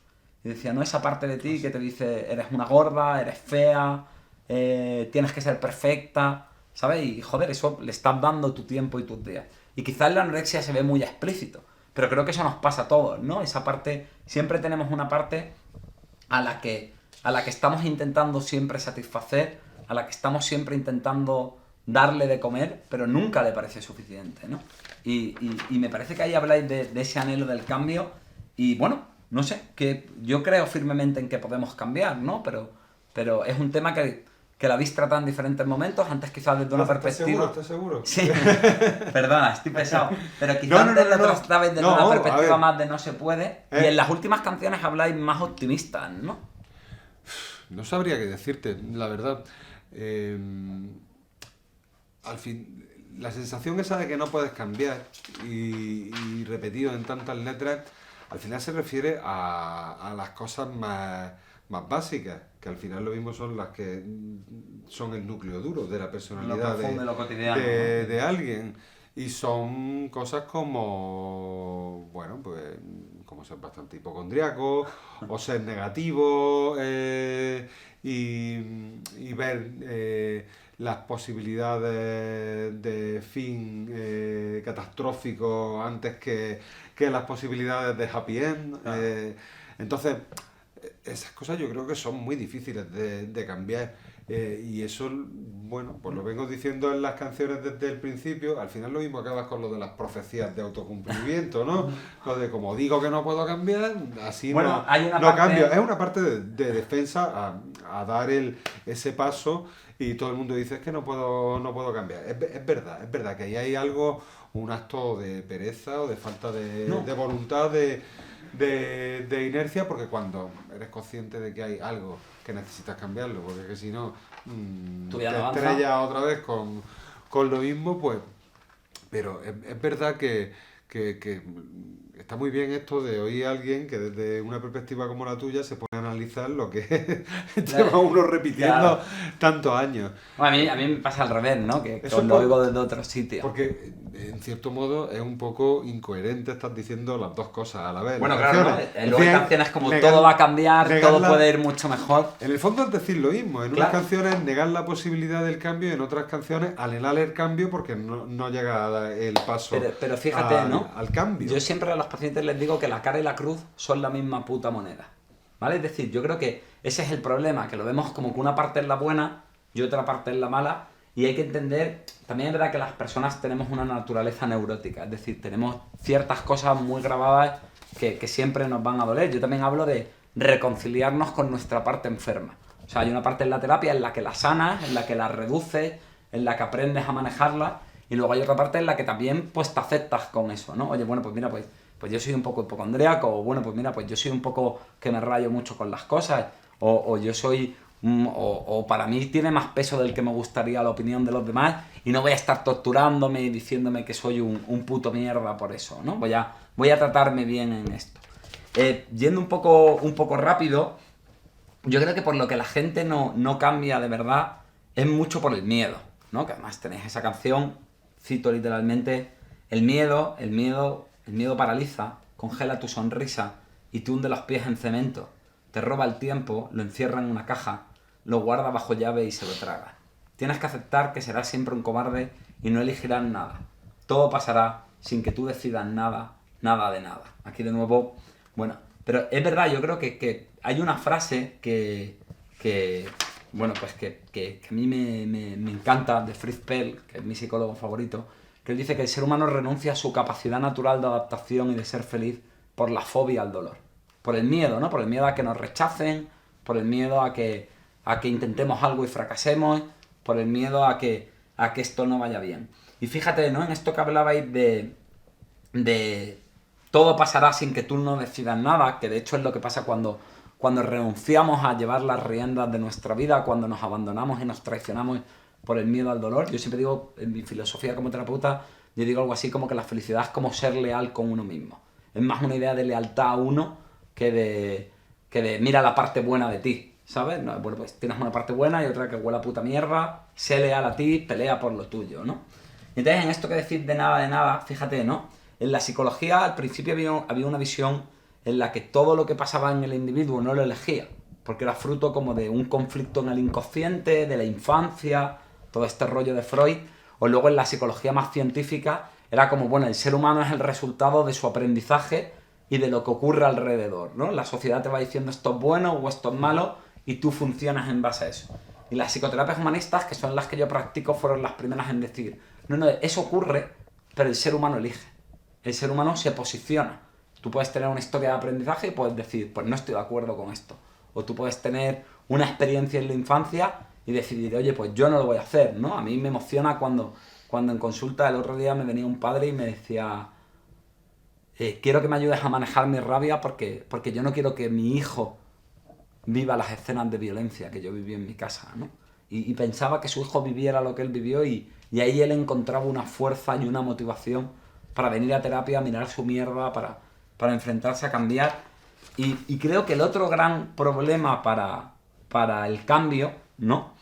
Y decía, no, esa parte de ti que te dice, eres una gorda, eres fea, tienes que ser perfecta, ¿sabes? Y joder, eso le estás dando tu tiempo y tus días. Y quizás la anorexia se ve muy explícito, pero creo que eso nos pasa a todos, ¿no? Esa parte, siempre tenemos una parte a la que estamos intentando siempre satisfacer, a la que estamos siempre intentando darle de comer, pero nunca le parece suficiente, ¿no? Y me parece que ahí habláis de ese anhelo del cambio y bueno, no sé, que yo creo firmemente en que podemos cambiar, ¿no? Pero es un tema que la habéis tratado en diferentes momentos, antes quizás desde una perspectiva... ¿Estás seguro? Sí, perdona, estoy pesado. Pero quizás antes lo tratabais desde una perspectiva más de no se puede, y en las últimas canciones habláis más optimistas, ¿no? No sabría qué decirte, la verdad. Al fin, la sensación esa de que no puedes cambiar y repetido en tantas letras, al final se refiere a las cosas más básicas, que al final lo mismo son las que son el núcleo duro de la personalidad de alguien. Y son cosas como, bueno, pues como ser bastante hipocondriaco o ser negativo y ver las posibilidades de fin catastrófico antes que las posibilidades de happy end. Entonces, esas cosas yo creo que son muy difíciles de cambiar. Y eso, bueno, pues lo vengo diciendo en las canciones desde el principio. Al final lo mismo acabas con lo de las profecías de autocumplimiento, ¿no? Lo de como digo que no puedo cambiar, así bueno, no cambio. Es una parte de defensa a dar ese paso y todo el mundo dice es que no puedo cambiar. Es verdad que ahí hay algo, un acto de pereza o de falta de voluntad de inercia, porque cuando eres consciente de que hay algo que necesitas cambiarlo, porque es que si no Tu te vida no avanza. estrellas otra vez con lo mismo, pues... Pero es verdad que está muy bien esto de oír a alguien que desde una perspectiva como la tuya se pone a analizar lo que lleva uno repitiendo Claro. tantos años. Bueno, a mí me pasa al revés, ¿no? Que Eso os lo oigo desde otro sitio. Porque en cierto modo es un poco incoherente estar diciendo las dos cosas a la vez. Bueno, Las claro, ¿no? canciones, Luego hay decían, canciones como negar- todo va a cambiar, negar todo la- puede ir mucho mejor. En el fondo es decir lo mismo. En Claro. unas canciones negar la posibilidad del cambio y en otras canciones anhelar el cambio porque no llega el paso Pero fíjate, ¿no? al cambio. Yo siempre a los pacientes les digo que la cara y la cruz son la misma puta moneda. ¿Vale? Es decir, yo creo que ese es el problema, que lo vemos como que una parte es la buena y otra parte es la mala. Y hay que entender, también es verdad que las personas tenemos una naturaleza neurótica, es decir, tenemos ciertas cosas muy grabadas que siempre nos van a doler. Yo también hablo de reconciliarnos con nuestra parte enferma. O sea, hay una parte en la terapia en la que la sanas, en la que la reduces, en la que aprendes a manejarla, y luego hay otra parte en la que también pues te aceptas con eso, ¿no? Oye, bueno, pues mira, pues yo soy un poco hipocondríaco, o bueno, pues mira, pues yo soy un poco que me rayo mucho con las cosas, o yo soy... O para mí tiene más peso del que me gustaría la opinión de los demás y no voy a estar torturándome y diciéndome que soy un puto mierda por eso, ¿no? Voy a tratarme bien en esto. Yendo un poco rápido, yo creo que por lo que la gente no cambia de verdad es mucho por el miedo, ¿no? Que además tenéis esa canción, cito literalmente, el miedo paraliza, congela tu sonrisa y te hunde los pies en cemento, te roba el tiempo, lo encierra en una caja, lo guarda bajo llave y se lo traga. Tienes que aceptar que serás siempre un cobarde y no elegirás nada. Todo pasará sin que tú decidas nada de nada. Aquí de nuevo, bueno, pero es verdad, yo creo que hay una frase bueno, pues que a mí me encanta, de Fritz Perls, que es mi psicólogo favorito, que él dice que el ser humano renuncia a su capacidad natural de adaptación y de ser feliz por la fobia al dolor. Por el miedo, ¿no? Por el miedo a que nos rechacen, por el miedo a que intentemos algo y fracasemos, por el miedo a que esto no vaya bien. Y fíjate, ¿no? En esto que hablabais de todo pasará sin que tú no decidas nada, que de hecho es lo que pasa cuando renunciamos a llevar las riendas de nuestra vida, cuando nos abandonamos y nos traicionamos por el miedo al dolor. Yo siempre digo, en mi filosofía como terapeuta, yo digo algo así como que la felicidad es como ser leal con uno mismo. Es más una idea de lealtad a uno que de mira la parte buena de ti, ¿sabes? No, bueno, pues tienes una parte buena y otra que huele a puta mierda, sé leal a ti, pelea por lo tuyo, ¿no? Entonces, en esto que decís de nada, fíjate, ¿no? En la psicología al principio había una visión en la que todo lo que pasaba en el individuo no lo elegía, porque era fruto como de un conflicto en el inconsciente, de la infancia, todo este rollo de Freud, o luego en la psicología más científica era como, bueno, el ser humano es el resultado de su aprendizaje y de lo que ocurre alrededor, ¿no? La sociedad te va diciendo esto es bueno o esto es malo y tú funcionas en base a eso. Y las psicoterapias humanistas, que son las que yo practico, fueron las primeras en decir, no, eso ocurre, pero el ser humano elige. El ser humano se posiciona. Tú puedes tener una historia de aprendizaje y puedes decir, pues no estoy de acuerdo con esto. O tú puedes tener una experiencia en la infancia y decidir, oye, pues yo no lo voy a hacer, ¿no? A mí me emociona cuando en consulta el otro día me venía un padre y me decía, quiero que me ayudes a manejar mi rabia porque yo no quiero que mi hijo viva las escenas de violencia que yo viví en mi casa, ¿no? Y pensaba que su hijo viviera lo que él vivió y ahí él encontraba una fuerza y una motivación para venir a terapia, a mirar su mierda, para enfrentarse a cambiar. Y creo que el otro gran problema para el cambio, ¿no?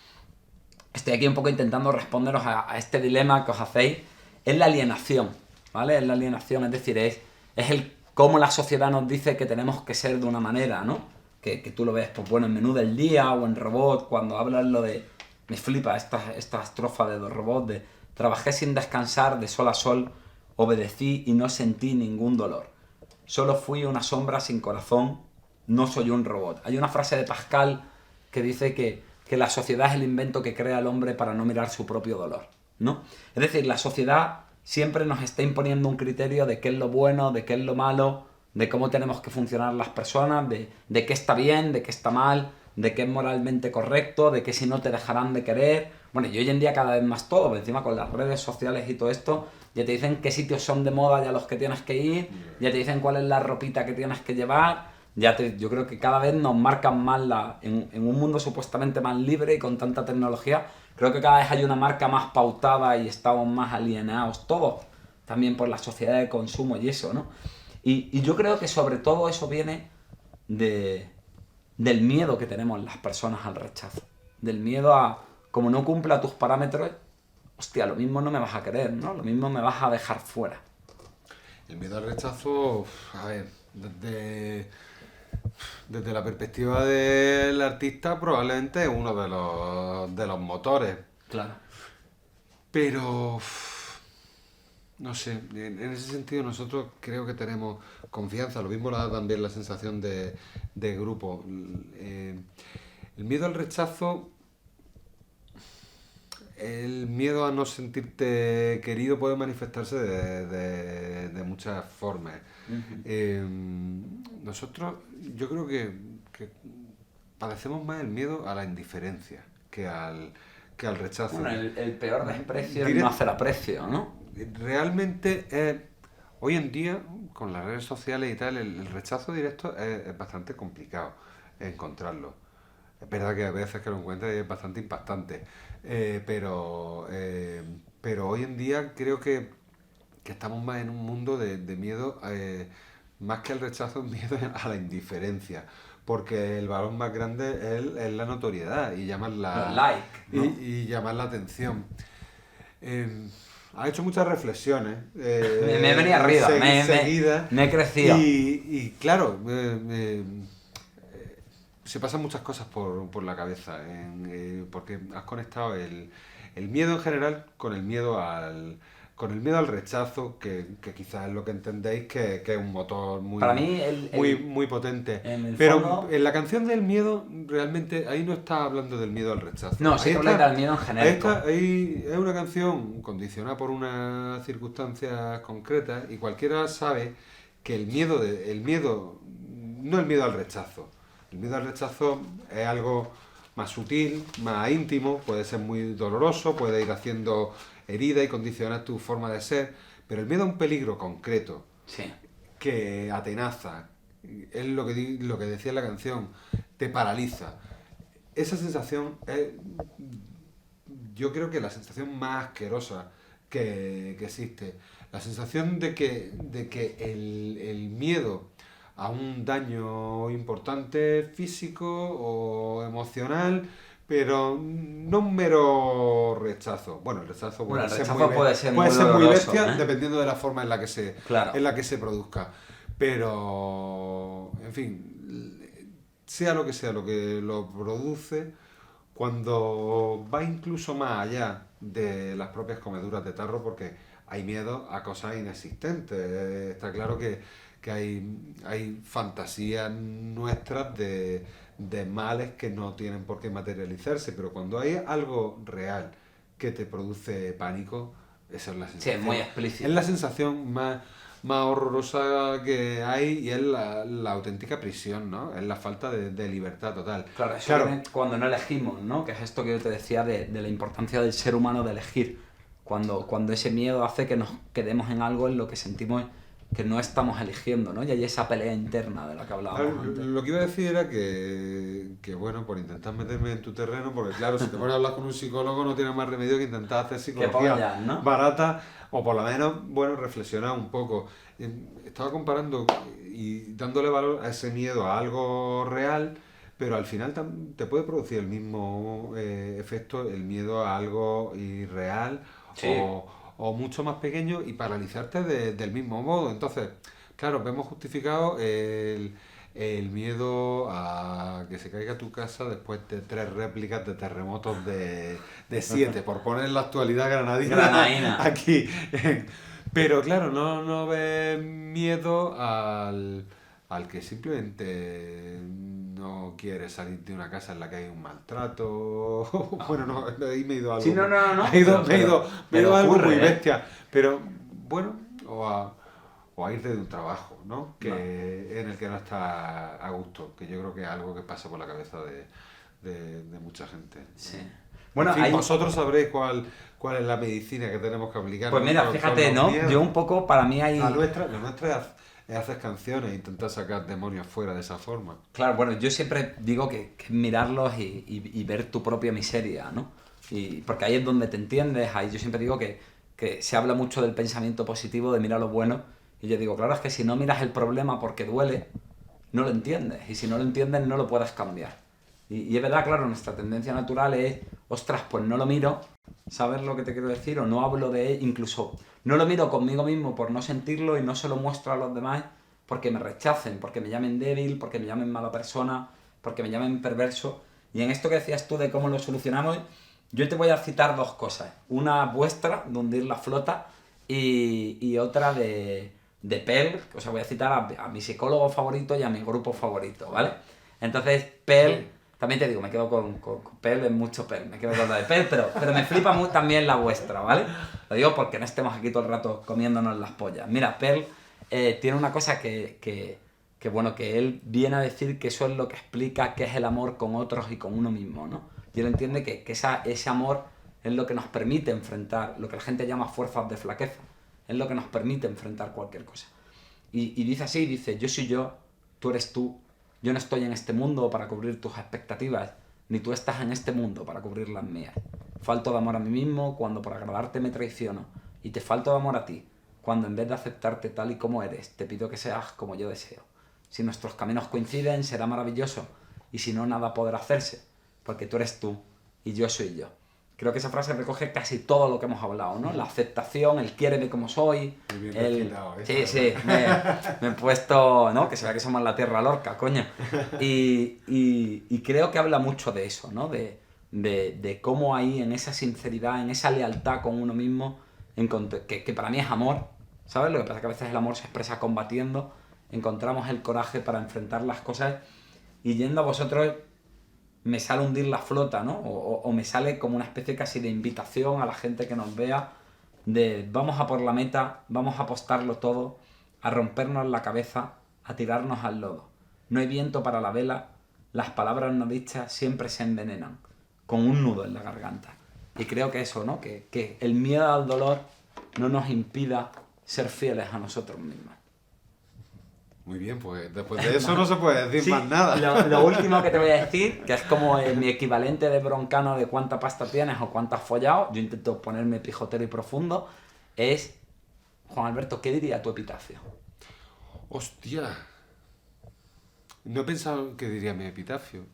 Estoy aquí un poco intentando responderos a este dilema que os hacéis, es la alienación, ¿vale? Es la alienación, es decir, es el cómo la sociedad nos dice que tenemos que ser de una manera, ¿no? Que tú lo ves, pues bueno, en Menú del Día o en Robot, cuando hablan lo de... Me flipa esta estrofa de Dos Robots, de trabajé sin descansar de sol a sol, obedecí y no sentí ningún dolor. Solo fui una sombra sin corazón, no soy un robot. Hay una frase de Pascal que dice que la sociedad es el invento que crea el hombre para no mirar su propio dolor, ¿no? Es decir, la sociedad siempre nos está imponiendo un criterio de qué es lo bueno, de qué es lo malo, de cómo tenemos que funcionar las personas, de qué está bien, de qué está mal, de qué es moralmente correcto, de qué si no te dejarán de querer. Bueno, y hoy en día cada vez más todo, encima con las redes sociales y todo esto, ya te dicen qué sitios son de moda y a los que tienes que ir, ya te dicen cuál es la ropita que tienes que llevar. Yo creo que cada vez nos marcan más en un mundo supuestamente más libre y con tanta tecnología, creo que cada vez hay una marca más pautada y estamos más alienados todos, también por la sociedad de consumo y eso, ¿no? Y yo creo que sobre todo eso viene del miedo que tenemos las personas al rechazo, del miedo a, como no cumpla tus parámetros, hostia, lo mismo no me vas a querer, ¿no? Lo mismo me vas a dejar fuera. El miedo al rechazo, a ver, desde la perspectiva del artista probablemente es uno de los motores. Claro. Pero, no sé, en ese sentido nosotros creo que tenemos confianza. Lo mismo da también la sensación de grupo. El miedo al rechazo, el miedo a no sentirte querido puede manifestarse de muchas formas. Nosotros, yo creo que padecemos más el miedo a la indiferencia que al rechazo. Bueno, el peor desprecio es no hacer aprecio, ¿no? Realmente, hoy en día, con las redes sociales y tal, el rechazo directo es bastante complicado encontrarlo. Es verdad que a veces que lo encuentras es bastante impactante, pero hoy en día creo que estamos más en un mundo de miedo, más que al rechazo, miedo a la indiferencia. Porque el valor más grande es la notoriedad y llamar Los likes, ¿no? y llamar la atención. Ha hecho muchas reflexiones. Me venía arriba, me he crecido. Y claro, se pasan muchas cosas por la cabeza, porque has conectado el miedo en general con el miedo al rechazo, que quizás es lo que entendéis que es un motor muy, para mí muy potente. Pero fondo, en la canción del miedo, realmente ahí no está hablando del miedo al rechazo. No, sí habla del miedo en general. Ahí es una canción condicionada por unas circunstancias concretas y cualquiera sabe que el miedo no el miedo al rechazo. El miedo al rechazo es algo más sutil, más íntimo, puede ser muy doloroso, puede ir haciendo herida y condicionar tu forma de ser, pero el miedo a un peligro concreto, sí, que atenaza, es lo que decía la canción, te paraliza. Esa sensación es, yo creo que la sensación más asquerosa que existe. La sensación de que el miedo a un daño importante físico o emocional, pero no un mero rechazo. Bueno, el rechazo puede ser muy bestia, dependiendo de la forma en la que se produzca. Pero, en fin, sea lo que lo produce, cuando va incluso más allá de las propias comeduras de tarro, porque hay miedo a cosas inexistentes. Está claro que hay fantasías nuestras de males que no tienen por qué materializarse, pero cuando hay algo real que te produce pánico, esa es la sensación. Sí, es muy explícito. Es la sensación más horrorosa que hay y es la auténtica prisión, ¿no? Es la falta de libertad total. Claro, eso viene cuando no elegimos, ¿no? Que es esto que yo te decía de la importancia del ser humano de elegir. Cuando ese miedo hace que nos quedemos en algo en lo que sentimos que no estamos eligiendo, ¿no? Y hay esa pelea interna de la que hablábamos antes. Lo que iba a decir era que, bueno, por intentar meterme en tu terreno, porque claro, si te pones a hablar con un psicólogo no tiene más remedio que intentar hacer psicología ¿no? barata, o por lo menos, bueno, reflexionar un poco. Estaba comparando y dándole valor a ese miedo a algo real, pero al final te puede producir el mismo efecto el miedo a algo irreal, sí, o mucho más pequeño, y paralizarte del mismo modo. Entonces, claro, vemos justificado el miedo a que se caiga tu casa después de 3 réplicas de terremotos de 7, por poner la actualidad granadina aquí. Pero claro, no ves miedo al que simplemente no quiere salir de una casa en la que hay un maltrato. Bueno, no, ahí me he ido a algo. Sí, no. Me he ido a algo muy bestia. Pero bueno, o a irte de un trabajo, ¿no? En el que no está a gusto, que yo creo que es algo que pasa por la cabeza de mucha gente. Sí. Bueno, en fin, hay... vosotros sabréis cuál es la medicina que tenemos que aplicar. Pues mira, con fíjate, los ¿no? miedos. Yo un poco, para mí hay... La nuestra es hacer canciones e intentar sacar demonios fuera de esa forma. Claro, bueno, yo siempre digo que es mirarlos y ver tu propia miseria, ¿no? Y porque ahí es donde te entiendes, ahí yo siempre digo que se habla mucho del pensamiento positivo, de mirar lo bueno, y yo digo, claro, es que si no miras el problema porque duele, no lo entiendes, y si no lo entiendes no lo puedes cambiar. Y es verdad, claro, nuestra tendencia natural es, ostras, pues no lo miro, ¿sabes lo que te quiero decir? O no hablo de él, incluso no lo miro conmigo mismo por no sentirlo y no se lo muestro a los demás porque me rechacen, porque me llamen débil, porque me llamen mala persona, porque me llamen perverso. Y en esto que decías tú de cómo lo solucionamos, yo te voy a citar dos cosas. Una vuestra, de hundir la flota, y otra de Pearl, o sea, voy a citar a mi psicólogo favorito y a mi grupo favorito, ¿vale? Entonces, Pearl, también te digo, me quedo con Pearl, es mucho Pearl, me quedo con la de Pearl, pero me flipa también la vuestra, ¿vale? Lo digo porque no estemos aquí todo el rato comiéndonos las pollas. Mira, Pearl tiene una cosa bueno, que él viene a decir que eso es lo que explica qué es el amor con otros y con uno mismo, ¿no? Y él entiende que ese amor es lo que nos permite enfrentar, lo que la gente llama fuerzas de flaqueza, es lo que nos permite enfrentar cualquier cosa. Y dice así, dice, yo soy yo, tú eres tú, yo no estoy en este mundo para cubrir tus expectativas, ni tú estás en este mundo para cubrir las mías. Falto de amor a mí mismo cuando por agradarte me traiciono, y te falto de amor a ti, cuando en vez de aceptarte tal y como eres, te pido que seas como yo deseo. Si nuestros caminos coinciden, será maravilloso, y si no, nada podrá hacerse, porque tú eres tú, y yo soy yo. Creo que esa frase recoge casi todo lo que hemos hablado, ¿no? La aceptación, el quiéreme como soy, Muy bien el... refilado, ¿eh? Sí, me he puesto, ¿no? Que se vea que somos la tierra Lorca, coño. Y creo que habla mucho de eso, ¿no? De cómo ahí, en esa sinceridad, en esa lealtad con uno mismo, que para mí es amor, ¿sabes? Lo que pasa es que a veces el amor se expresa combatiendo, encontramos el coraje para enfrentar las cosas y yendo a vosotros me sale hundir la flota, ¿no? O me sale como una especie casi de invitación a la gente que nos vea de vamos a por la meta, vamos a apostarlo todo, a rompernos la cabeza, a tirarnos al lodo. No hay viento para la vela, las palabras no dichas siempre se envenenan, con un nudo en la garganta. Y creo que eso, ¿no? Que el miedo al dolor no nos impida ser fieles a nosotros mismos. Muy bien, pues después de eso no se puede decir Sí, más nada. lo último que te voy a decir, que es como mi equivalente de broncano de cuánta pasta tienes o cuánto has follado, yo intento ponerme pijotero y profundo, es, Juan Alberto, ¿qué diría tu epitafio? Hostia. No he pensado qué diría mi epitafio.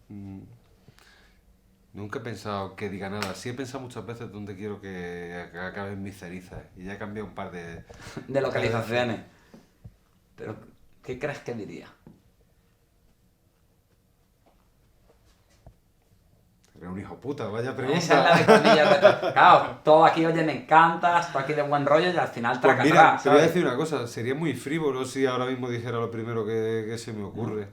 Nunca he pensado que diga nada. Sí he pensado muchas veces dónde quiero que acaben mis cenizas. Y ya he cambiado un par De localizaciones. Pero, ¿qué crees que diría? Eres un hijo puta, vaya pregunta. Esa es la de comillas de... Claro, todo aquí, oye, me encantas, todo aquí de buen rollo y al final Pues traca mira, atrás, te voy a ¿sabes? decir una cosa. Sería muy frívolo si ahora mismo dijera lo primero que se me ocurre.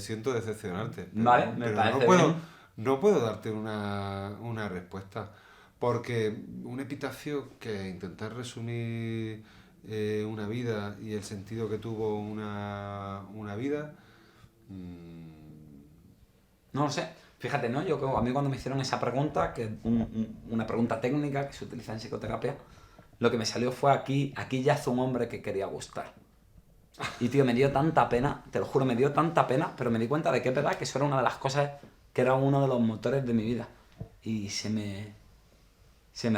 Siento decepcionarte. Vale, me pero parece puedo, bien. no puedo darte una respuesta. Porque un epitafio que intentar resumir una vida y el sentido que tuvo una vida. No lo sé. Fíjate, ¿no? A mí cuando me hicieron esa pregunta, que es una pregunta técnica que se utiliza en psicoterapia, lo que me salió fue aquí yace un hombre que quería gustar. Y tío, me dio tanta pena, te lo juro, me dio tanta pena, pero me di cuenta de que es verdad que eso era una de las cosas que era uno de los motores de mi vida. Y se me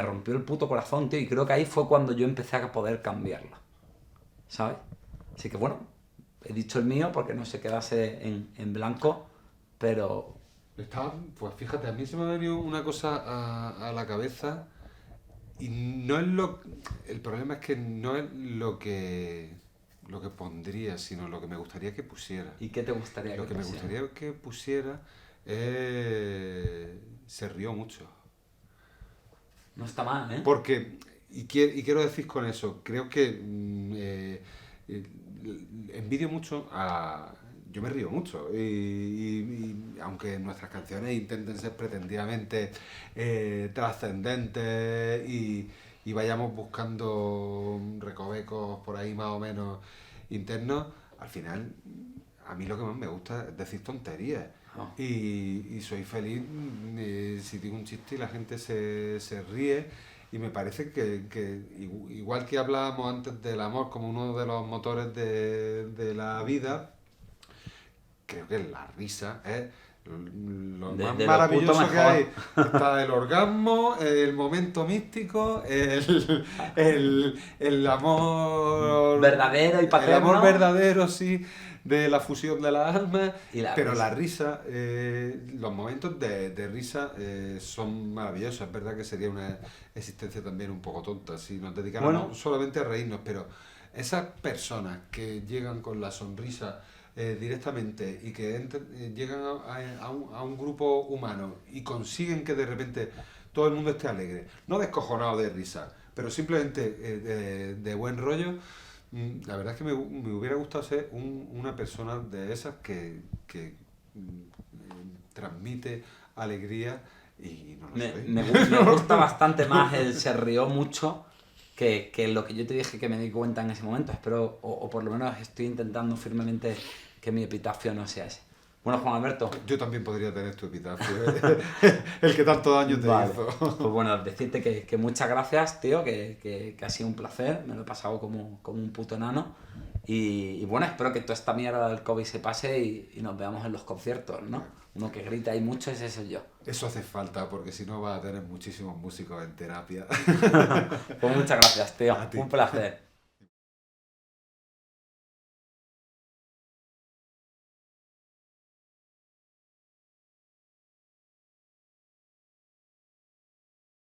rompió el puto corazón, tío, y creo que ahí fue cuando yo empecé a poder cambiarlo. ¿Sabes? Así que bueno, he dicho el mío porque no se quedase en blanco, pero... Pues fíjate, a mí se me ha venido una cosa a la cabeza y no es el problema es que no es lo que pondría, sino lo que me gustaría que pusiera. ¿Y qué te gustaría Lo que que me pusiera? gustaría que pusiera se rió mucho. No está mal, ¿eh? Porque, y quiero decir con eso, creo que envidio mucho a... Yo me río mucho y aunque nuestras canciones intenten ser pretendidamente trascendentes y vayamos buscando recovecos por ahí más o menos internos, al final a mí lo que más me gusta es decir tonterías. Oh. Y soy feliz si digo un chiste y la gente se ríe. Y me parece que igual que hablábamos antes del amor como uno de los motores de la vida, creo que la risa es lo más de lo maravilloso puto que mejor. hay. Está el orgasmo, el momento místico, el amor Verdadero y paterno. El amor verdadero, sí, de la fusión de las almas. Pero risa. la risa, los momentos de risa son maravillosos. Es verdad que sería una existencia también un poco tonta si nos dedicáramos solamente a reírnos, pero esas personas que llegan con la sonrisa directamente y que llegan a un grupo humano y consiguen que de repente todo el mundo esté alegre, no descojonado de risa, pero simplemente de buen rollo. La verdad es que me hubiera gustado ser una persona de esas que transmite alegría y no lo soy. Me gusta bastante más el se rió mucho que lo que yo te dije que me di cuenta en ese momento. Espero, o por lo menos estoy intentando firmemente que mi epitafio no sea ese. Bueno, Juan Alberto. Yo también podría tener tu epitafio, el que tanto daño te hizo. Pues bueno, decirte que muchas gracias, tío, que ha sido un placer, me lo he pasado como un puto enano. Y bueno, espero que toda esta mierda del COVID se pase y nos veamos en los conciertos, ¿no? Uno que grita ahí mucho, ese soy yo. Eso hace falta, porque si no vas a tener muchísimos músicos en terapia. Pues muchas gracias, tío. A ti. Un placer.